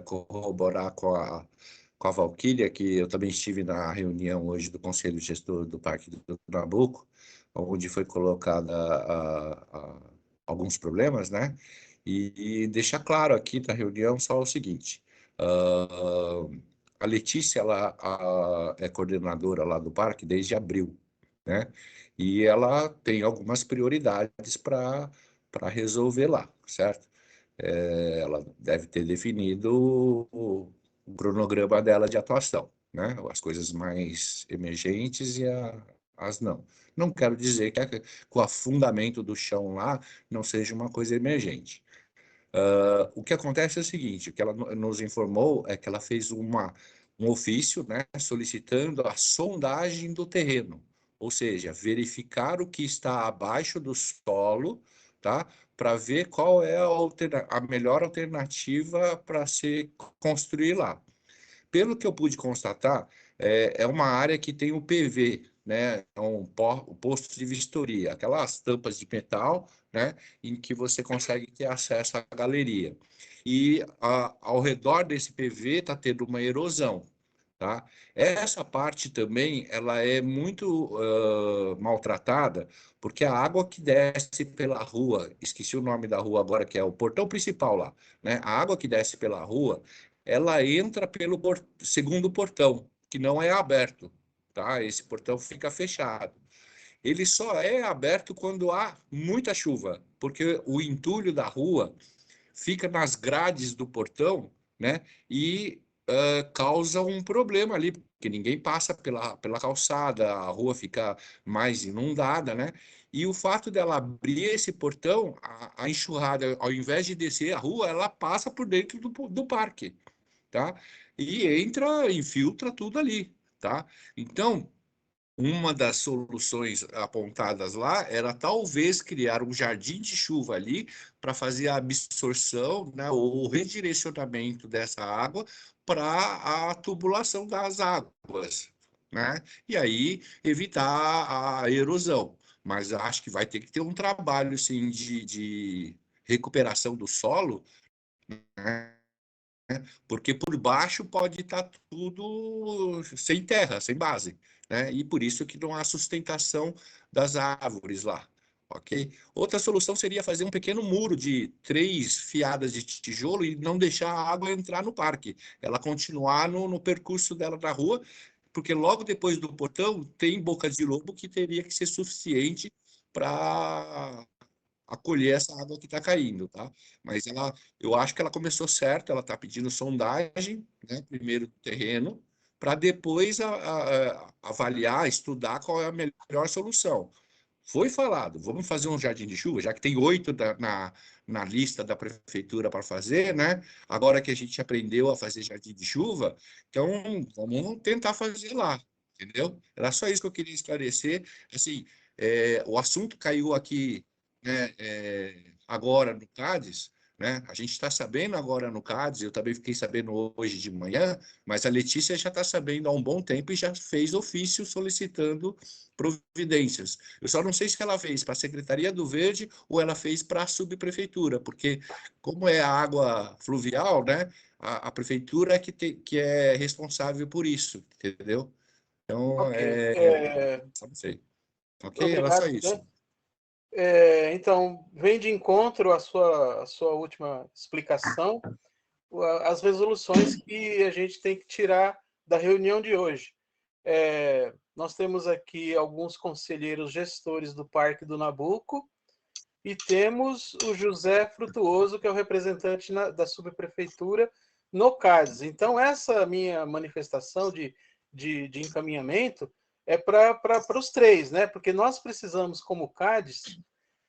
corroborar com a Valquíria, que eu também estive na reunião hoje do Conselho Gestor do Parque do Nabuco, onde foi colocada alguns problemas, né? E deixar claro aqui na reunião só o seguinte: a Letícia, ela é coordenadora lá do parque desde abril, né? E ela tem algumas prioridades para resolver lá, certo? Ela deve ter definido o cronograma dela de atuação, né? As coisas mais emergentes e as não. Não quero dizer que o afundamento do chão lá não seja uma coisa emergente. O que acontece é o seguinte: o que ela nos informou é que ela fez um ofício, né, solicitando a sondagem do terreno, ou seja, verificar o que está abaixo do solo, tá, para ver qual é a melhor alternativa para se construir lá. Pelo que eu pude constatar, é uma área que tem o PV, né, um posto de vistoria, aquelas tampas de metal, né, em que você consegue ter acesso à galeria. E ao redor desse PV está tendo uma erosão. Tá? Essa parte também ela é muito maltratada, porque a água que desce pela rua, esqueci o nome da rua agora, que é o portão principal lá, né? A água que desce pela rua, ela entra pelo segundo portão, que não é aberto, tá? Esse portão fica fechado. Ele só é aberto quando há muita chuva, porque o entulho da rua fica nas grades do portão, né? E causa um problema ali, porque ninguém passa pela calçada, a rua fica mais inundada, né? E o fato dela abrir esse portão, a enxurrada, ao invés de descer a rua, ela passa por dentro do parque, tá? E entra, infiltra tudo ali, tá? Então, uma das soluções apontadas lá era talvez criar um jardim de chuva ali para fazer a absorção, né, ou o redirecionamento dessa água para a tubulação das águas, né? E aí evitar a erosão. Mas acho que vai ter que ter um trabalho assim, de recuperação do solo, né? Porque por baixo pode estar tudo sem terra, sem base, né? E por isso que não há sustentação das árvores lá, ok? Outra solução seria fazer um pequeno muro de 3 fiadas de tijolo e não deixar a água entrar no parque, ela continuar no percurso dela na rua, porque logo depois do portão tem boca de lobo que teria que ser suficiente para acolher essa água que está caindo, tá? Mas eu acho que ela começou certo, ela está pedindo sondagem, né, primeiro do terreno, para depois avaliar, estudar qual é a melhor solução. Foi falado, vamos fazer um jardim de chuva, já que tem 8 na lista da prefeitura para fazer, né? Agora que a gente aprendeu a fazer jardim de chuva, então vamos tentar fazer lá, entendeu? Era só isso que eu queria esclarecer. Assim, o assunto caiu aqui, né, agora no CADES, né? A gente está sabendo agora no CADES, eu também fiquei sabendo hoje de manhã, mas a Letícia já está sabendo há um bom tempo e já fez ofício solicitando providências. Eu só não sei se ela fez para a Secretaria do Verde ou ela fez para a subprefeitura, porque como é a água fluvial, né? A prefeitura é que é responsável por isso, entendeu? Então, Ok. não sei. Ok? Era só Obrigado, isso. né? Então, vem de encontro à sua última explicação, as resoluções que a gente tem que tirar da reunião de hoje. Nós temos aqui alguns conselheiros gestores do Parque do Nabuco e temos o José Frutuoso, que é o representante da subprefeitura no CADES. Então, essa minha manifestação de encaminhamento é para os três, né? Porque nós precisamos, como CADES,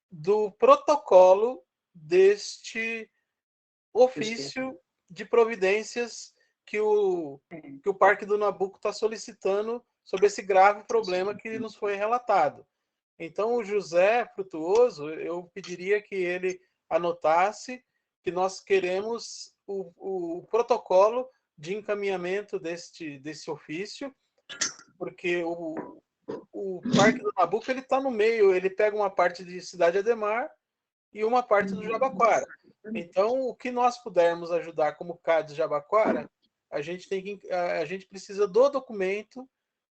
do protocolo deste ofício de providências que o Parque do Nabuco está solicitando sobre esse grave problema que nos foi relatado. Então, o José Frutuoso, eu pediria que ele anotasse que nós queremos o protocolo de encaminhamento desse ofício, porque o Parque do Nabuco está no meio, ele pega uma parte de Cidade Ademar e uma parte do Jabaquara. Então, o que nós pudermos ajudar como CADES Jabaquara, a gente precisa do documento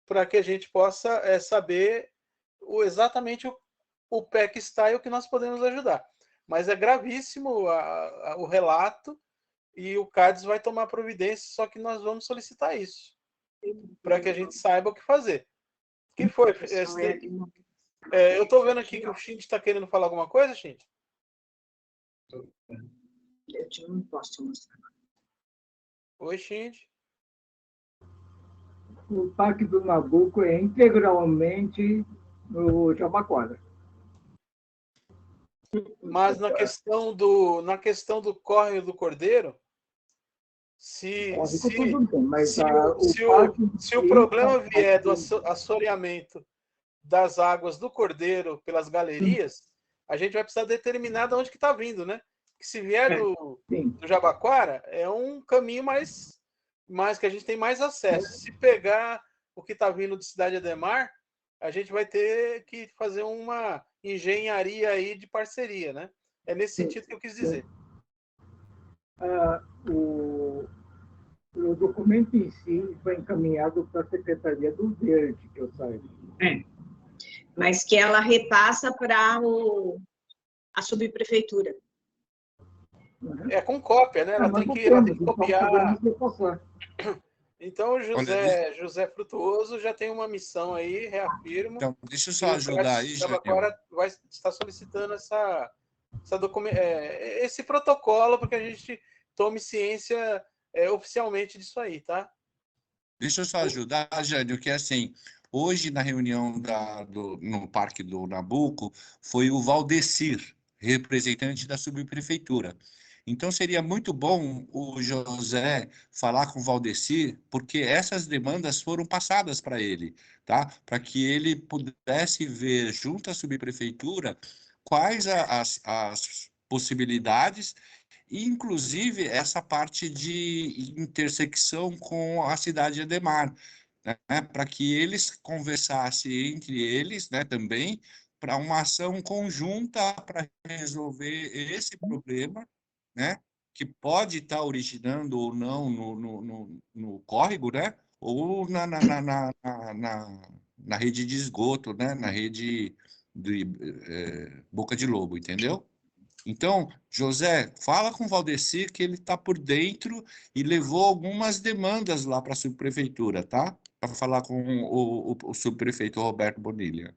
para que a gente possa saber exatamente o pé que está e o que nós podemos ajudar. Mas é gravíssimo o relato e o CADES vai tomar providência, só que nós vamos solicitar isso, para que a gente saiba o que fazer. O que foi? Eu estou vendo aqui que o Shindy está querendo falar alguma coisa, Shindy? Eu não posso te mostrar. Oi, Shindy. O Parque do Nabuco é integralmente no Jabaquara. Mas na questão do córrego do Cordeiro, se o problema vier do assoreamento das águas do Cordeiro pelas galerias, a gente vai precisar determinar de onde que está vindo, né? Que se vier do Jabaquara, é um caminho mais que a gente tem mais acesso. Se pegar o que está vindo de Cidade Ademar, a gente vai ter que fazer uma engenharia aí de parceria, né? É nesse sentido que eu quis dizer. O documento em si foi encaminhado para a Secretaria do Verde, que eu saiba. Mas que ela repassa para a subprefeitura. É com cópia, né? Ela tem que copiar. Então, José Frutuoso já tem uma missão aí, reafirmo. Então, deixa eu só ajudar aí, Jânio. Agora vai estar solicitando esse protocolo para que a gente tome ciência oficialmente disso aí, tá? Deixa eu só ajudar, Jânio, que assim, hoje na reunião no Parque do Nabuco, foi o Valdecir, representante da subprefeitura. Então, seria muito bom o José falar com o Valdecir, porque essas demandas foram passadas para ele, tá? Para que ele pudesse ver junto à subprefeitura quais as possibilidades, inclusive essa parte de intersecção com a cidade de Ademar, né? Para que eles conversassem entre eles, né, também, para uma ação conjunta para resolver esse problema, né, que pode estar originando ou não no córrego, né, ou na rede de esgoto, né, na rede de Boca de Lobo, entendeu? Então, José, fala com o Valdecir que ele está por dentro e levou algumas demandas lá para a subprefeitura, tá? Para falar com o subprefeito Roberto Bonilha.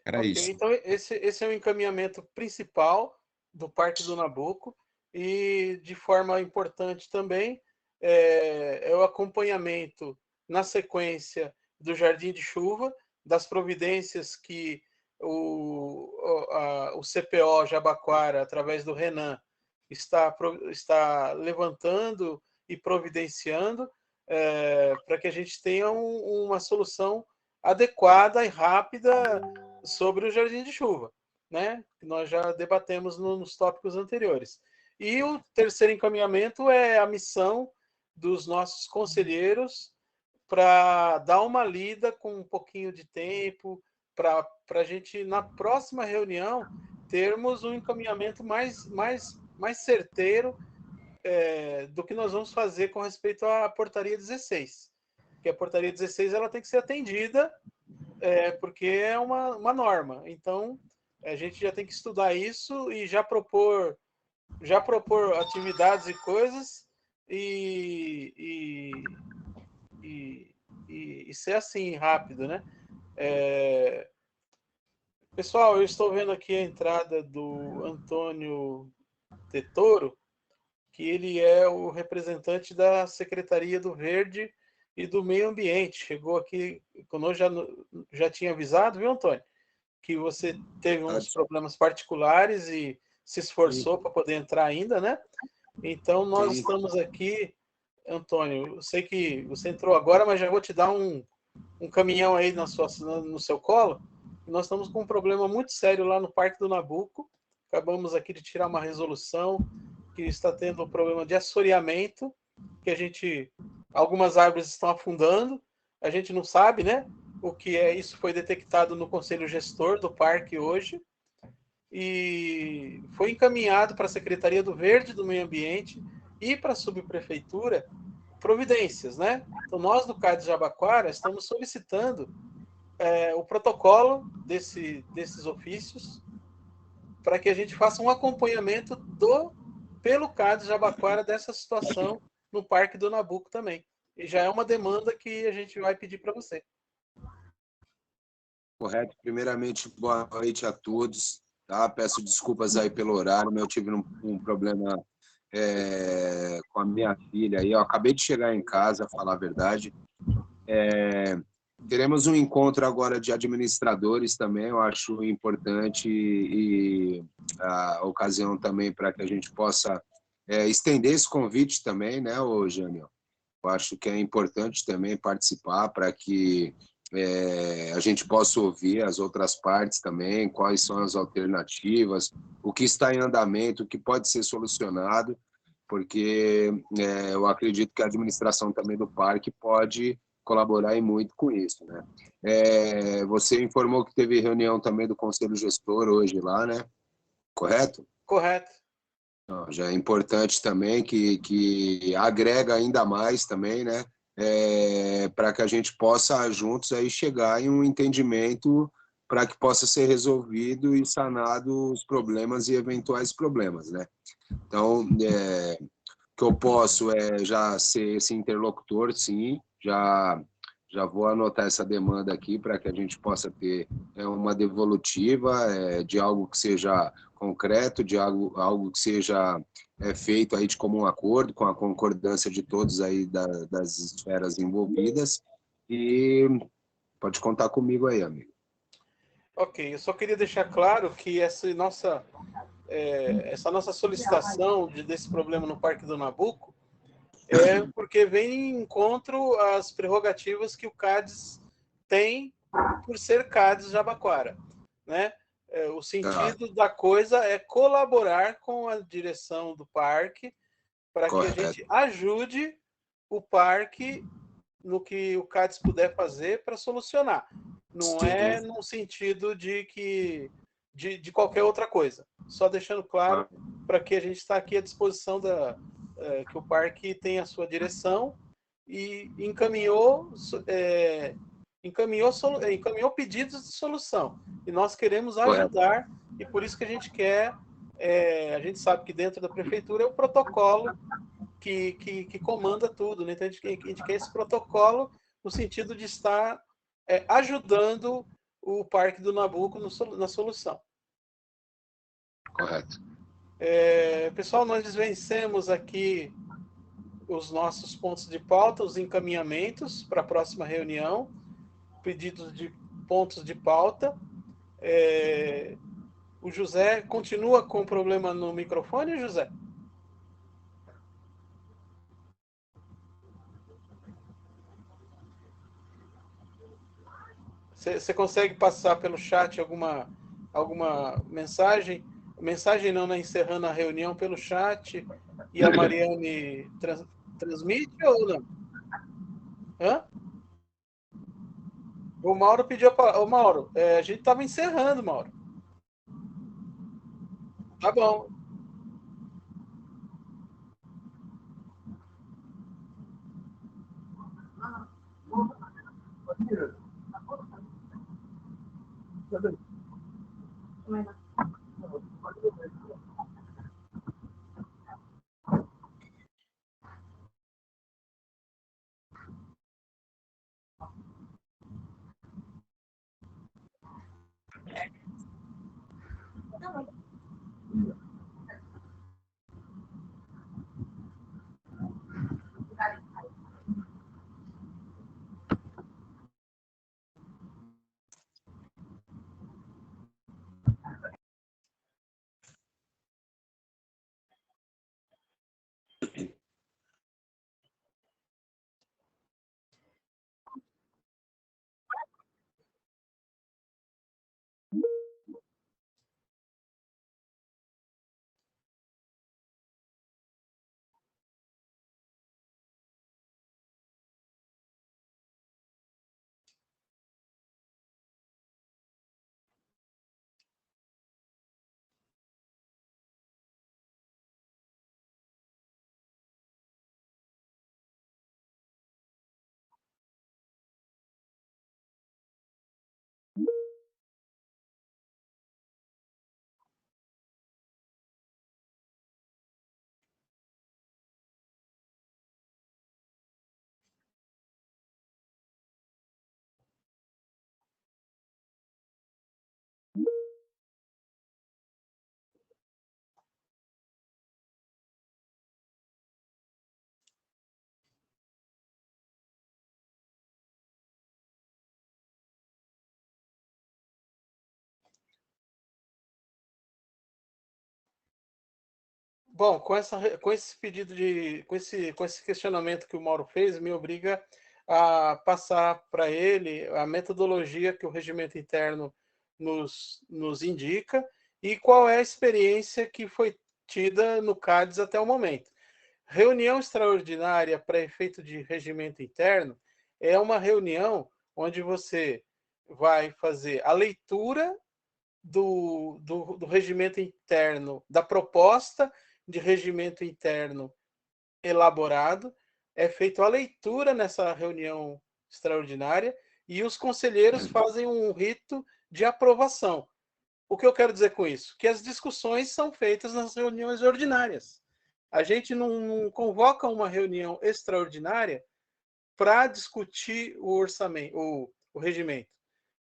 Era isso. Então, esse é o encaminhamento principal do Parque do Nabuco e, de forma importante também, é o acompanhamento na sequência do Jardim de Chuva, das providências que o CPO Jabaquara, através do Renan, está levantando e providenciando para que a gente tenha uma solução adequada e rápida sobre o Jardim de Chuva, né? Que nós já debatemos nos tópicos anteriores. E o terceiro encaminhamento é a missão dos nossos conselheiros para dar uma lida com um pouquinho de tempo, para a gente, na próxima reunião, termos um encaminhamento mais certeiro do que nós vamos fazer com respeito à portaria 16. Porque a portaria 16 ela tem que ser atendida, porque é uma norma. Então, a gente já tem que estudar isso e já propor atividades e coisas e ser assim, rápido, né? Pessoal, eu estou vendo aqui a entrada do Antônio Tetoro, que ele é o representante da Secretaria do Verde e do Meio Ambiente. Chegou aqui conosco, já tinha avisado, viu, Antônio? Que você teve uns problemas particulares e se esforçou para poder entrar ainda, né? Então, nós estamos aqui, Antônio, eu sei que você entrou agora, mas já vou te dar um caminhão aí no seu colo. Nós estamos com um problema muito sério lá no Parque do Nabuco. Acabamos aqui de tirar uma resolução que está tendo um problema de assoreamento, que algumas árvores estão afundando, a gente não sabe, né? O que é isso, foi detectado no Conselho Gestor do Parque hoje, e foi encaminhado para a Secretaria do Verde e do Meio Ambiente e para a Subprefeitura providências, né? Então, nós do CAD de Jabaquara estamos solicitando o protocolo desses ofícios para que a gente faça um acompanhamento pelo CAD de Jabaquara dessa situação no Parque do Nabuco também. E já é uma demanda que a gente vai pedir para você. Correto. Primeiramente, boa noite a todos. Tá? Peço desculpas aí pelo horário, mas eu tive um problema com a minha filha. Eu acabei de chegar em casa, falar a verdade. Teremos um encontro agora de administradores também, eu acho importante, e a ocasião também para que a gente possa estender esse convite também, né, Jânio? Eu acho que é importante também participar para que a gente possa ouvir as outras partes também, quais são as alternativas, o que está em andamento, o que pode ser solucionado, porque eu acredito que a administração também do parque pode colaborar e muito com isso, né? Você informou que teve reunião também do Conselho Gestor hoje lá, né? Correto? Correto. Já é importante também que agrega ainda mais também, né? Para que a gente possa juntos aí chegar em um entendimento para que possa ser resolvido e sanado os problemas e eventuais problemas, né? Então, o que eu posso já ser esse interlocutor, sim, já vou anotar essa demanda aqui para que a gente possa ter uma devolutiva de algo que seja concreto, de algo que seja feito aí de comum acordo, com a concordância de todos aí das esferas envolvidas, e pode contar comigo aí, amigo. Ok, eu só queria deixar claro que essa nossa solicitação desse problema no Parque do Nabuco é porque vem em encontro às prerrogativas que o CADES tem por ser CADES Jabaquara, né? O sentido da coisa é colaborar com a direção do parque para que a gente ajude o parque no que o CADES puder fazer para solucionar. Não é no sentido de qualquer outra coisa. Só deixando claro para que a gente está aqui à disposição que o parque tem a sua direção e encaminhou pedidos de solução. E nós queremos ajudar, e por isso que a gente quer, a gente sabe que dentro da prefeitura é o protocolo que comanda tudo, né? Então a gente quer esse protocolo no sentido de estar ajudando o Parque do Nabuco na solução. Correto. Pessoal, nós vencemos aqui os nossos pontos de pauta, os encaminhamentos para a próxima reunião, pedidos de pontos de pauta. O José continua com problema no microfone, José? Você consegue passar pelo chat alguma mensagem? Mensagem não, né? Encerrando a reunião pelo chat, e a Mariane transmite ou não? Hã? O Mauro pediu para... Ô, Mauro, a gente estava encerrando, Mauro. Tá bom. Bom, com esse pedido com esse questionamento que o Mauro fez, me obriga a passar para ele a metodologia que o regimento interno nos indica e qual é a experiência que foi tida no CADES até o momento. Reunião extraordinária para efeito de regimento interno é uma reunião onde você vai fazer a leitura do regimento interno, da proposta de regimento interno elaborado, é feita a leitura nessa reunião extraordinária e os conselheiros fazem um rito de aprovação. O que eu quero dizer com isso? Que as discussões são feitas nas reuniões ordinárias. A gente não convoca uma reunião extraordinária para discutir o orçamento, o regimento.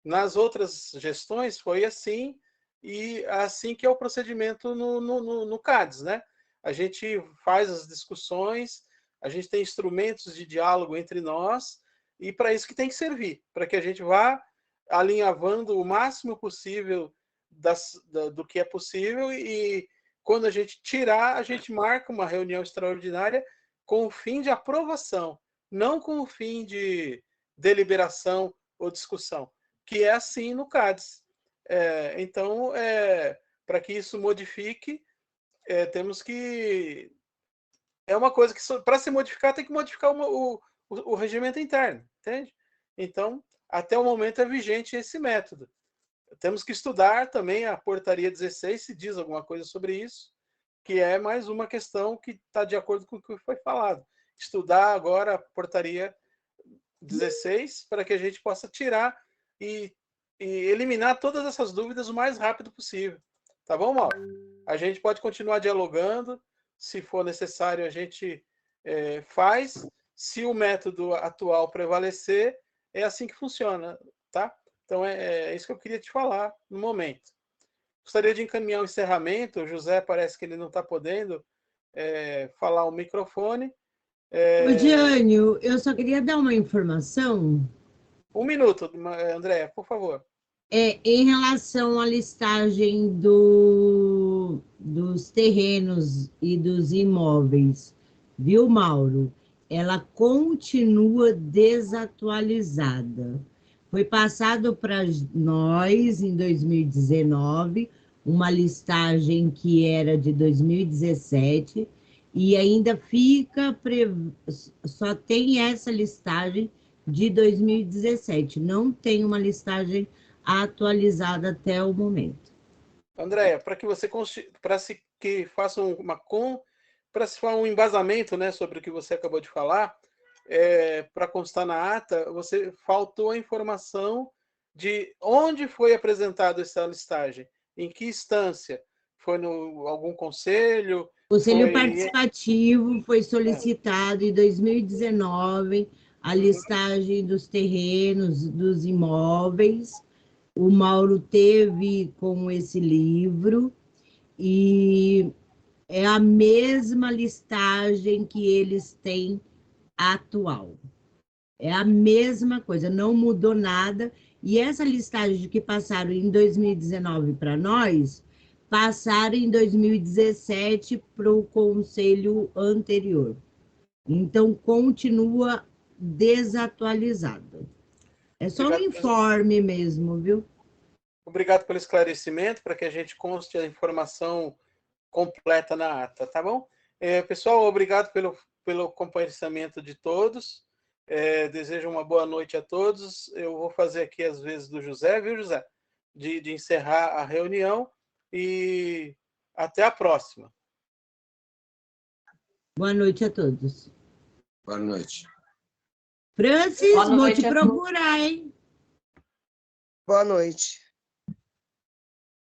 Nas outras gestões foi assim, e assim que é o procedimento no CADES, né? A gente faz as discussões, a gente tem instrumentos de diálogo entre nós, e para isso que tem que servir, para que a gente vá alinhavando o máximo possível do que é possível, e quando a gente tirar, a gente marca uma reunião extraordinária com o fim de aprovação, não com o fim de deliberação ou discussão, que é assim no CADES. Então, para que isso modifique, temos que... É uma coisa que, para se modificar, tem que modificar o regimento interno, entende? Então, até o momento é vigente esse método. Temos que estudar também a portaria 16, se diz alguma coisa sobre isso, que é mais uma questão que está de acordo com o que foi falado. Estudar agora a portaria 16 para que a gente possa tirar e eliminar todas essas dúvidas o mais rápido possível. Tá bom, Mauro? A gente pode continuar dialogando, se for necessário a gente faz. Se o método atual prevalecer, é assim que funciona, tá? Então é isso que eu queria te falar no momento. Gostaria de encaminhar o encerramento. O José parece que ele não está podendo falar o microfone. Ô, Diânio, eu só queria dar uma informação. 1 minuto, Andréa, por favor. Em relação à listagem dos terrenos e dos imóveis, viu, Mauro? Ela continua desatualizada. Foi passado para nós, em 2019, uma listagem que era de 2017, e ainda fica... Só tem essa listagem de 2017, não tem uma listagem atualizada até o momento. Andréa, para que você faça para se falar um embasamento, né, sobre o que você acabou de falar, para constar na ata, você faltou a informação de onde foi apresentada essa listagem, em que instância, foi no algum conselho? O Conselho Participativo foi solicitado em 2019 a listagem dos terrenos, dos imóveis. O Mauro teve com esse livro e é a mesma listagem que eles têm atual. É a mesma coisa, não mudou nada. E essa listagem que passaram em 2019 para nós, passaram em 2017 para o conselho anterior. Então, continua desatualizado. É só um informe mesmo, viu? Obrigado pelo esclarecimento, para que a gente conste a informação completa na ata, tá bom? Pessoal, obrigado pelo compartilhamento de todos. Desejo uma boa noite a todos. Eu vou fazer aqui as vezes do José, viu, José? De encerrar a reunião e até a próxima. Boa noite a todos. Boa noite. Francis, vou te procurar, hein? Boa noite.